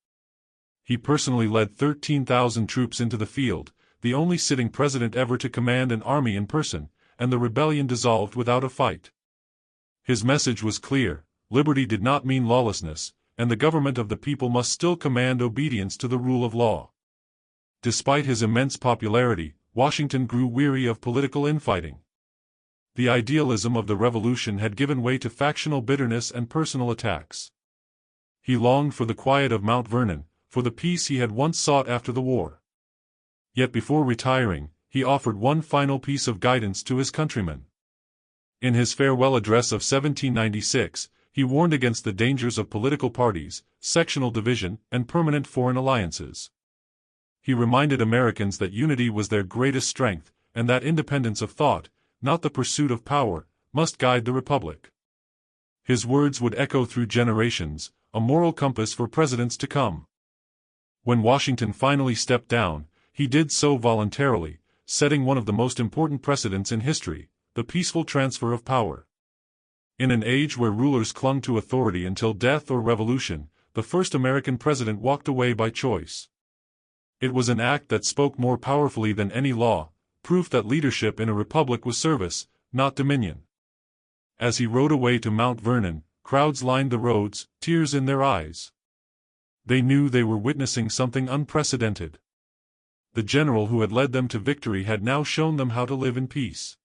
He personally led 13,000 troops into the field, the only sitting president ever to command an army in person, and the rebellion dissolved without a fight. His message was clear: liberty did not mean lawlessness, and the government of the people must still command obedience to the rule of law. Despite his immense popularity, Washington grew weary of political infighting. The idealism of the Revolution had given way to factional bitterness and personal attacks. He longed for the quiet of Mount Vernon, for the peace he had once sought after the war. Yet before retiring, he offered one final piece of guidance to his countrymen. In his farewell address of 1796, he warned against the dangers of political parties, sectional division, and permanent foreign alliances. He reminded Americans that unity was their greatest strength, and that independence of thought, not the pursuit of power, must guide the Republic. His words would echo through generations, a moral compass for presidents to come. When Washington finally stepped down, he did so voluntarily, setting one of the most important precedents in history: the peaceful transfer of power. In an age where rulers clung to authority until death or revolution, the first American president walked away by choice. It was an act that spoke more powerfully than any law, proof that leadership in a republic was service, not dominion. As he rode away to Mount Vernon, crowds lined the roads, tears in their eyes. They knew they were witnessing something unprecedented. The general who had led them to victory had now shown them how to live in peace.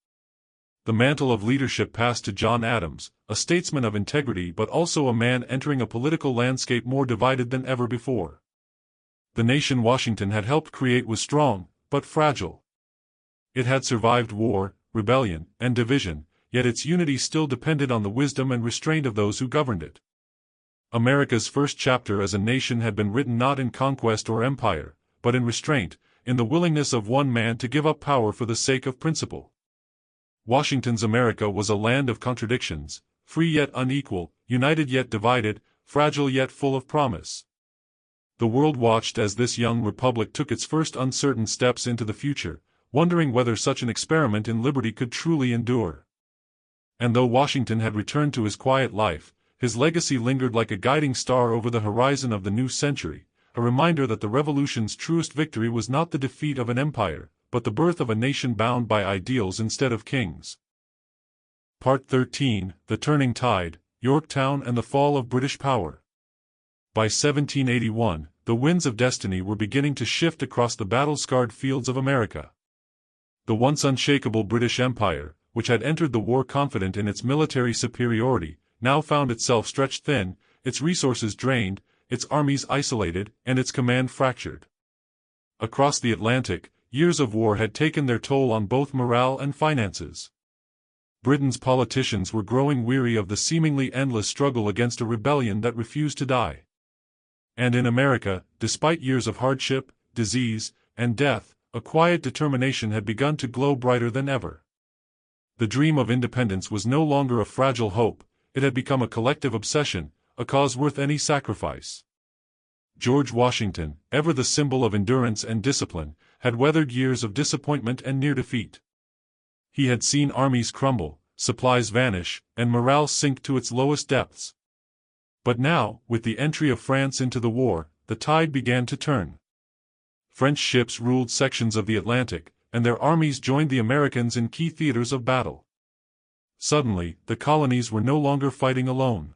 The mantle of leadership passed to John Adams, a statesman of integrity but also a man entering a political landscape more divided than ever before. The nation Washington had helped create was strong, but fragile. It had survived war, rebellion, and division, yet its unity still depended on the wisdom and restraint of those who governed it. America's first chapter as a nation had been written not in conquest or empire, but in restraint, in the willingness of one man to give up power for the sake of principle. Washington's America was a land of contradictions, free yet unequal, united yet divided, fragile yet full of promise. The world watched as this young republic took its first uncertain steps into the future, wondering whether such an experiment in liberty could truly endure. And though Washington had returned to his quiet life, his legacy lingered like a guiding star over the horizon of the new century, a reminder that the Revolution's truest victory was not the defeat of an empire, but the birth of a nation bound by ideals instead of kings. Part 13, The Turning Tide, Yorktown and the Fall of British Power. By 1781, the winds of destiny were beginning to shift across the battle-scarred fields of America. The once unshakable British Empire, which had entered the war confident in its military superiority, now found itself stretched thin, its resources drained, its armies isolated, and its command fractured. Across the Atlantic, years of war had taken their toll on both morale and finances. Britain's politicians were growing weary of the seemingly endless struggle against a rebellion that refused to die. And in America, despite years of hardship, disease, and death, a quiet determination had begun to glow brighter than ever. The dream of independence was no longer a fragile hope, it had become a collective obsession, a cause worth any sacrifice. George Washington, ever the symbol of endurance and discipline, had weathered years of disappointment and near defeat. He had seen armies crumble, supplies vanish, and morale sink to its lowest depths. But now, with the entry of France into the war, the tide began to turn. French ships ruled sections of the Atlantic, and their armies joined the Americans in key theaters of battle. Suddenly, the colonies were no longer fighting alone.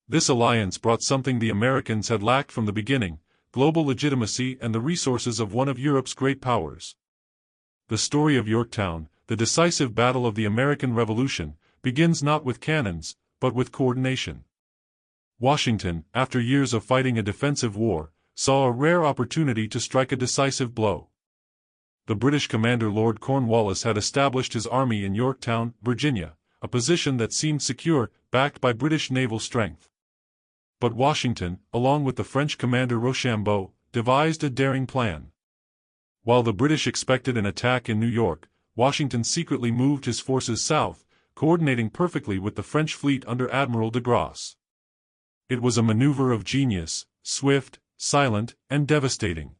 This alliance brought something the Americans had lacked from the beginning: global legitimacy and the resources of one of Europe's great powers. The story of Yorktown, the decisive battle of the American Revolution, begins not with cannons, but with coordination. Washington, after years of fighting a defensive war, saw a rare opportunity to strike a decisive blow. The British commander Lord Cornwallis had established his army in Yorktown, Virginia, a position that seemed secure, backed by British naval strength. But Washington, along with the French commander Rochambeau, devised a daring plan. While the British expected an attack in New York, Washington secretly moved his forces south, coordinating perfectly with the French fleet under Admiral de Grasse. It was a maneuver of genius, swift, silent, and devastating.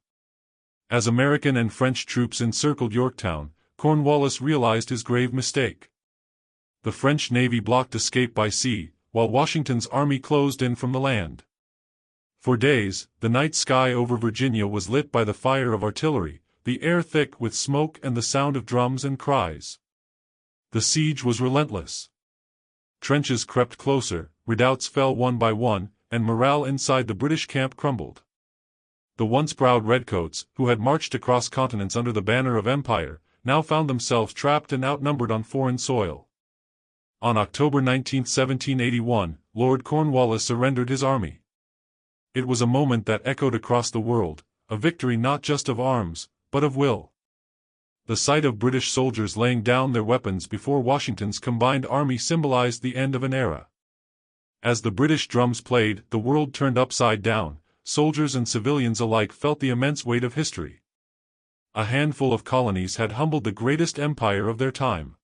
As American and French troops encircled Yorktown, Cornwallis realized his grave mistake. The French navy blocked escape by sea, while Washington's army closed in from the land. For days, the night sky over Virginia was lit by the fire of artillery, the air thick with smoke and the sound of drums and cries. The siege was relentless. Trenches crept closer, redoubts fell one by one, and morale inside the British camp crumbled. The once proud redcoats, who had marched across continents under the banner of empire, now found themselves trapped and outnumbered on foreign soil. On October 19, 1781, Lord Cornwallis surrendered his army. It was a moment that echoed across the world, a victory not just of arms, but of will. The sight of British soldiers laying down their weapons before Washington's combined army symbolized the end of an era. As the British drums played, the world turned upside down. Soldiers and civilians alike felt the immense weight of history. A handful of colonies had humbled the greatest empire of their time.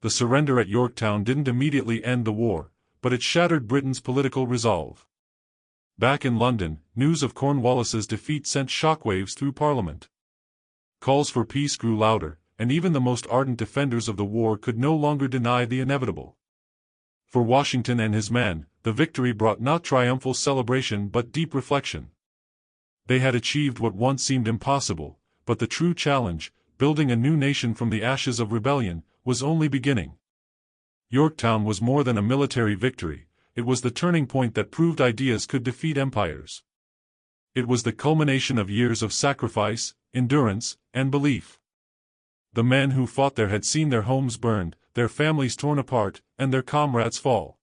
The surrender at Yorktown didn't immediately end the war, but it shattered Britain's political resolve. Back in London, news of Cornwallis's defeat sent shockwaves through Parliament. Calls for peace grew louder, and even the most ardent defenders of the war could no longer deny the inevitable. For Washington and his men, the victory brought not triumphal celebration but deep reflection. They had achieved what once seemed impossible, but the true challenge, building a new nation from the ashes of rebellion, was only beginning. Yorktown was more than a military victory, it was the turning point that proved ideas could defeat empires. It was the culmination of years of sacrifice, endurance, and belief. The men who fought there had seen their homes burned, their families torn apart, and their comrades fall.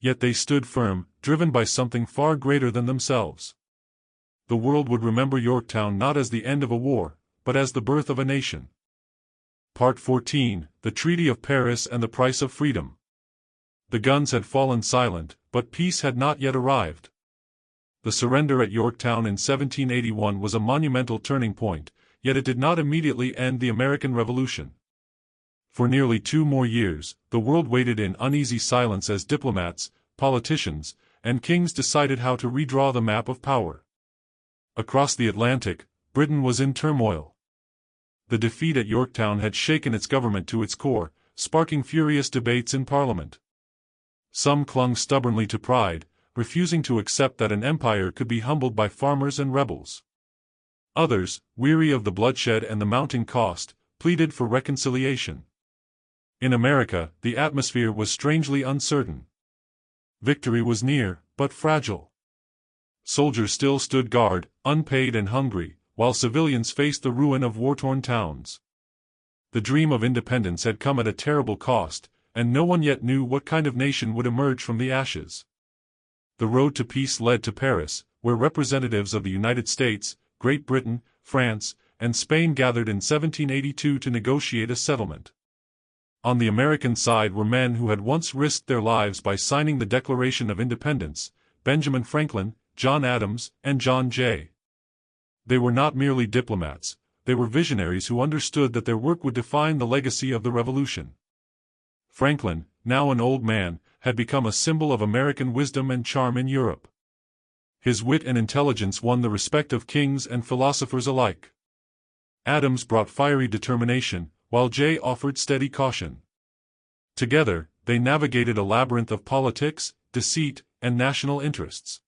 Yet they stood firm, driven by something far greater than themselves. The world would remember Yorktown not as the end of a war, but as the birth of a nation. Part 14, The Treaty of Paris and the Price of Freedom. The guns had fallen silent, but peace had not yet arrived. The surrender at Yorktown in 1781 was a monumental turning point, yet it did not immediately end the American Revolution. For nearly 2 more years, the world waited in uneasy silence as diplomats, politicians, and kings decided how to redraw the map of power. Across the Atlantic, Britain was in turmoil. The defeat at Yorktown had shaken its government to its core, sparking furious debates in Parliament. Some clung stubbornly to pride, refusing to accept that an empire could be humbled by farmers and rebels. Others, weary of the bloodshed and the mounting cost, pleaded for reconciliation. In America, the atmosphere was strangely uncertain. Victory was near, but fragile. Soldiers still stood guard, unpaid and hungry, while civilians faced the ruin of war-torn towns. The dream of independence had come at a terrible cost, and no one yet knew what kind of nation would emerge from the ashes. The road to peace led to Paris, where representatives of the United States, Great Britain, France, and Spain gathered in 1782 to negotiate a settlement. On the American side were men who had once risked their lives by signing the Declaration of Independence: Benjamin Franklin, John Adams, and John Jay. They were not merely diplomats, they were visionaries who understood that their work would define the legacy of the Revolution. Franklin, now an old man, had become a symbol of American wisdom and charm in Europe. His wit and intelligence won the respect of kings and philosophers alike. Adams brought fiery determination, while Jay offered steady caution. Together, they navigated a labyrinth of politics, deceit, and national interests.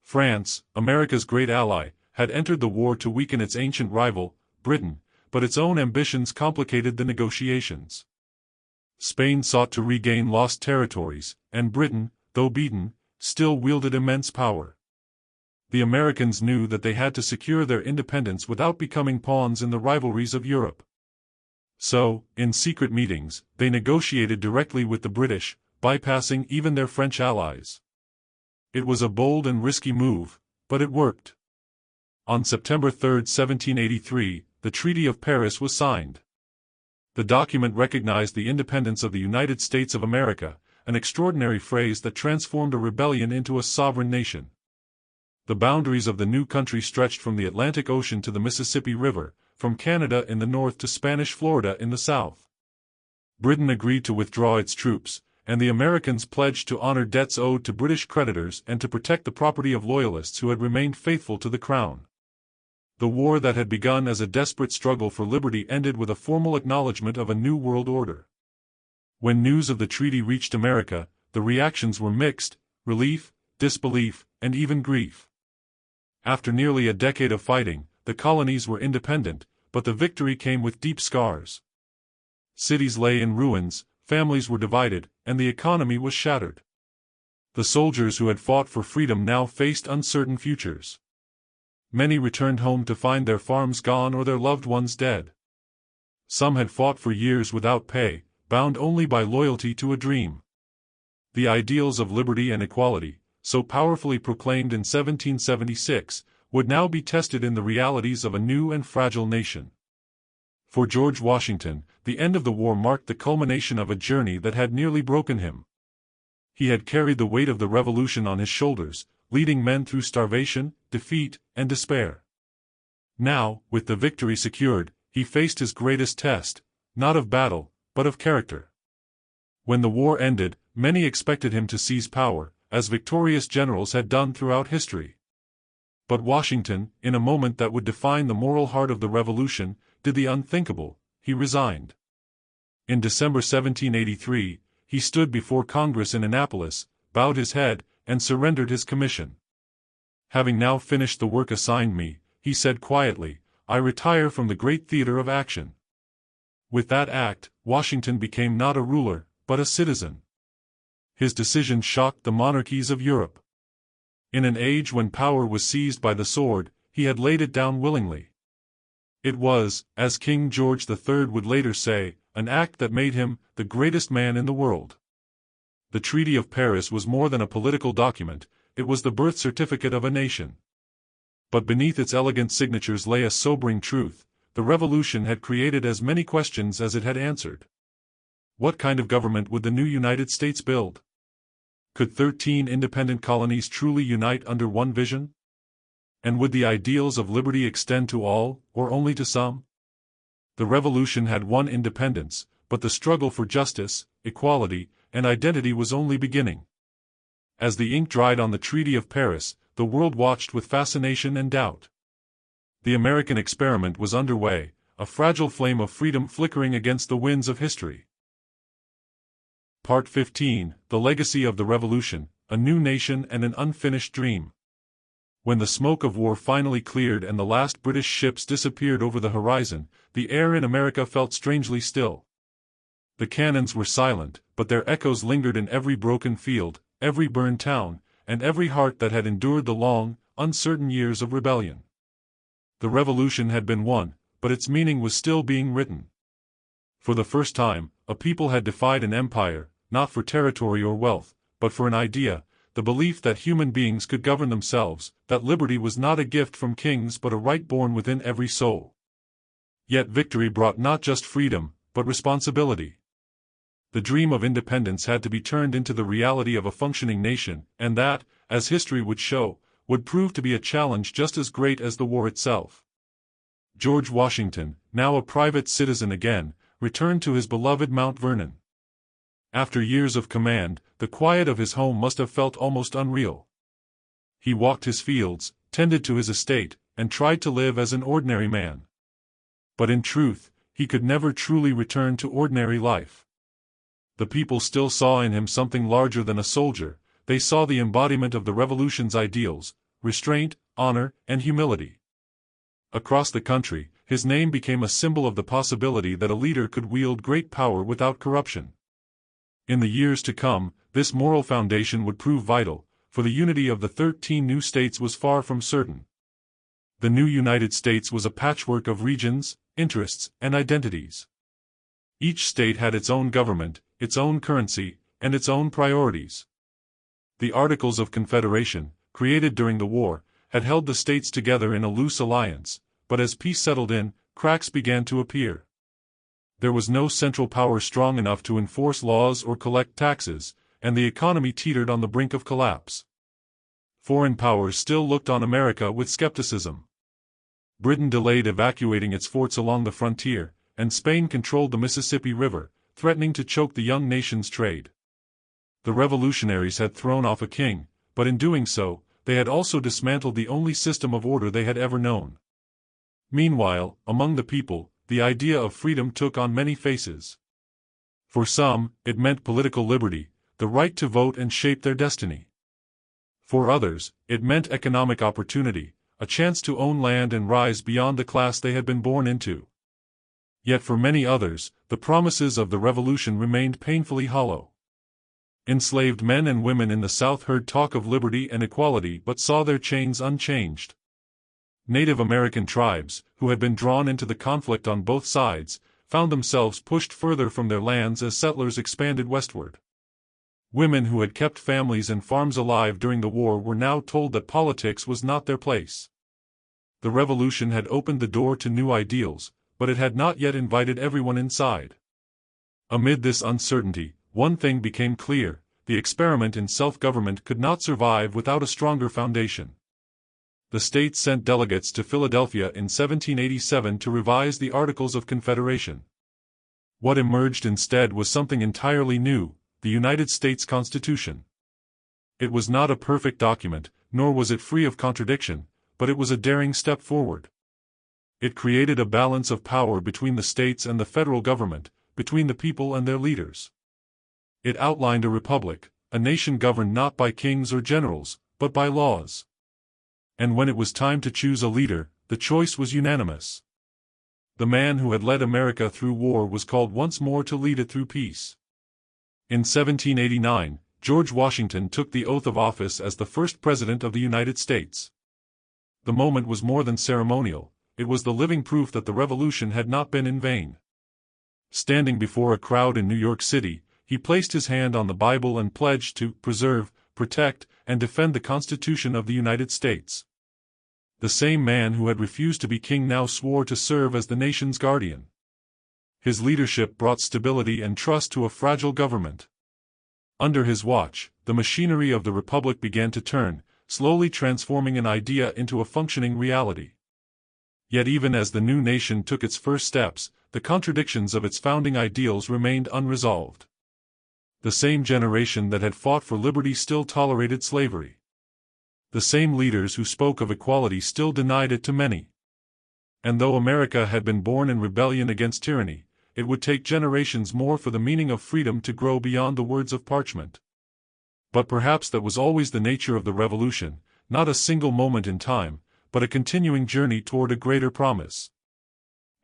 France, America's great ally, had entered the war to weaken its ancient rival, Britain, but its own ambitions complicated the negotiations. Spain sought to regain lost territories, and Britain, though beaten, still wielded immense power. The Americans knew that they had to secure their independence without becoming pawns in the rivalries of Europe. So, in secret meetings, they negotiated directly with the British, bypassing even their French allies. It was a bold and risky move, but it worked. On September 3, 1783, the Treaty of Paris was signed. The document recognized the independence of the United States of America, an extraordinary phrase that transformed a rebellion into a sovereign nation. The boundaries of the new country stretched from the Atlantic Ocean to the Mississippi River, from Canada in the north to Spanish Florida in the south. Britain agreed to withdraw its troops, and the Americans pledged to honor debts owed to British creditors and to protect the property of loyalists who had remained faithful to the crown. The war that had begun as a desperate struggle for liberty ended with a formal acknowledgement of a new world order. When news of the treaty reached America, the reactions were mixed: relief, disbelief, and even grief. After nearly a decade of fighting, the colonies were independent, but the victory came with deep scars. Cities lay in ruins, families were divided, and the economy was shattered. The soldiers who had fought for freedom now faced uncertain futures. Many returned home to find their farms gone or their loved ones dead. Some had fought for years without pay, bound only by loyalty to a dream. The ideals of liberty and equality, so powerfully proclaimed in 1776, would now be tested in the realities of a new and fragile nation. For George Washington, the end of the war marked the culmination of a journey that had nearly broken him. He had carried the weight of the Revolution on his shoulders, leading men through starvation, defeat, and despair. Now, with the victory secured, he faced his greatest test, not of battle, but of character. When the war ended, many expected him to seize power, as victorious generals had done throughout history. But Washington, in a moment that would define the moral heart of the Revolution, did the unthinkable: he resigned. In December 1783, he stood before Congress in Annapolis, bowed his head, and surrendered his commission. Having now finished the work assigned me, he said quietly, I retire from the great theater of action. With that act, Washington became not a ruler, but a citizen. His decision shocked the monarchies of Europe. In an age when power was seized by the sword, he had laid it down willingly. It was, as King George III would later say, an act that made him the greatest man in the world. The Treaty of Paris was more than a political document, it was the birth certificate of a nation. But beneath its elegant signatures lay a sobering truth: the Revolution had created as many questions as it had answered. What kind of government would the new United States build? Could 13 independent colonies truly unite under one vision? And would the ideals of liberty extend to all, or only to some? The Revolution had won independence, but the struggle for justice, equality, and identity was only beginning. As the ink dried on the Treaty of Paris, the world watched with fascination and doubt. The American experiment was underway, a fragile flame of freedom flickering against the winds of history. Part 15: The Legacy of the Revolution, A New Nation and an Unfinished Dream. When the smoke of war finally cleared and the last British ships disappeared over the horizon, the air in America felt strangely still. The cannons were silent, but their echoes lingered in every broken field, every burned town, and every heart that had endured the long, uncertain years of rebellion. The revolution had been won, but its meaning was still being written. For the first time, a people had defied an empire, not for territory or wealth, but for an idea, the belief that human beings could govern themselves, that liberty was not a gift from kings but a right born within every soul. Yet victory brought not just freedom, but responsibility. The dream of independence had to be turned into the reality of a functioning nation, and that, as history would show, would prove to be a challenge just as great as the war itself. George Washington, now a private citizen again, returned to his beloved Mount Vernon. After years of command, the quiet of his home must have felt almost unreal. He walked his fields, tended to his estate, and tried to live as an ordinary man. But in truth, he could never truly return to ordinary life. The people still saw in him something larger than a soldier. They saw the embodiment of the revolution's ideals: restraint, honor, and humility. Across the country, his name became a symbol of the possibility that a leader could wield great power without corruption. In the years to come, this moral foundation would prove vital, for the unity of the 13 new states was far from certain. The new United States was a patchwork of regions, interests, and identities. Each state had its own government, its own currency, and its own priorities. The Articles of Confederation, created during the war, had held the states together in a loose alliance, but as peace settled in, cracks began to appear. There was no central power strong enough to enforce laws or collect taxes, and the economy teetered on the brink of collapse. Foreign powers still looked on America with skepticism. Britain delayed evacuating its forts along the frontier, and Spain controlled the Mississippi River, threatening to choke the young nation's trade. The revolutionaries had thrown off a king, but in doing so, they had also dismantled the only system of order they had ever known. Meanwhile, among the people, the idea of freedom took on many faces. For some, it meant political liberty, the right to vote and shape their destiny. For others, it meant economic opportunity, a chance to own land and rise beyond the class they had been born into. Yet for many others, the promises of the revolution remained painfully hollow. Enslaved men and women in the South heard talk of liberty and equality but saw their chains unchanged. Native American tribes, who had been drawn into the conflict on both sides, found themselves pushed further from their lands as settlers expanded westward. Women who had kept families and farms alive during the war were now told that politics was not their place. The revolution had opened the door to new ideals, but it had not yet invited everyone inside. Amid this uncertainty, one thing became clear: the experiment in self-government could not survive without a stronger foundation. The states sent delegates to Philadelphia in 1787 to revise the Articles of Confederation. What emerged instead was something entirely new: the United States Constitution. It was not a perfect document, nor was it free of contradiction, but it was a daring step forward. It created a balance of power between the states and the federal government, between the people and their leaders. It outlined a republic, a nation governed not by kings or generals, but by laws. And when it was time to choose a leader, the choice was unanimous. The man who had led America through war was called once more to lead it through peace. In 1789, George Washington took the oath of office as the first President of the United States. The moment was more than ceremonial, it was the living proof that the revolution had not been in vain. Standing before a crowd in New York City, he placed his hand on the Bible and pledged to preserve, protect, and defend the Constitution of the United States. The same man who had refused to be king now swore to serve as the nation's guardian. His leadership brought stability and trust to a fragile government. Under his watch, the machinery of the republic began to turn, slowly transforming an idea into a functioning reality. Yet even as the new nation took its first steps, the contradictions of its founding ideals remained unresolved. The same generation that had fought for liberty still tolerated slavery. The same leaders who spoke of equality still denied it to many. And though America had been born in rebellion against tyranny, it would take generations more for the meaning of freedom to grow beyond the words of parchment. But perhaps that was always the nature of the revolution, not a single moment in time, but a continuing journey toward a greater promise.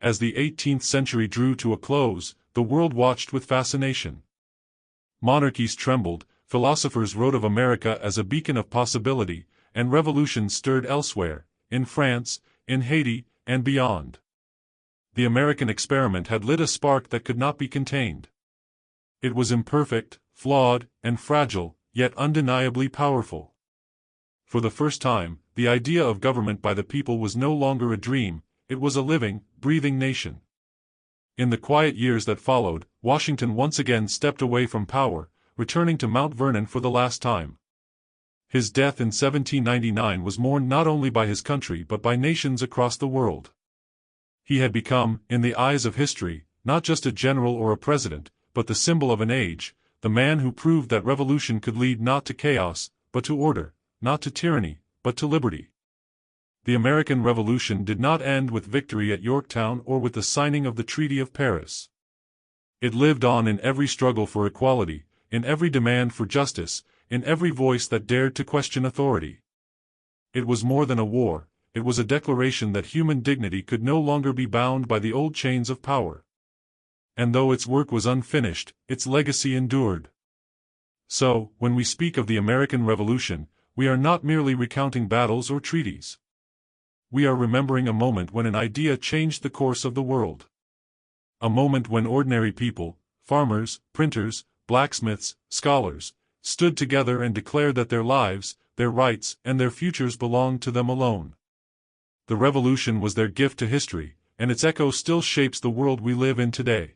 As the 18th century drew to a close, the world watched with fascination. Monarchies trembled, philosophers wrote of America as a beacon of possibility, and revolutions stirred elsewhere, in France, in Haiti, and beyond. The American experiment had lit a spark that could not be contained. It was imperfect, flawed, and fragile, yet undeniably powerful. For the first time, the idea of government by the people was no longer a dream, it was a living, breathing nation. In the quiet years that followed, Washington once again stepped away from power, returning to Mount Vernon for the last time. His death in 1799 was mourned not only by his country but by nations across the world. He had become, in the eyes of history, not just a general or a president, but the symbol of an age, the man who proved that revolution could lead not to chaos, but to order, not to tyranny, but to liberty. The American Revolution did not end with victory at Yorktown or with the signing of the Treaty of Paris. It lived on in every struggle for equality, in every demand for justice, in every voice that dared to question authority. It was more than a war, it was a declaration that human dignity could no longer be bound by the old chains of power. And though its work was unfinished, its legacy endured. So, when we speak of the American Revolution, we are not merely recounting battles or treaties. We are remembering a moment when an idea changed the course of the world. A moment when ordinary people, farmers, printers, blacksmiths, scholars, stood together and declared that their lives, their rights, and their futures belonged to them alone. The revolution was their gift to history, and its echo still shapes the world we live in today.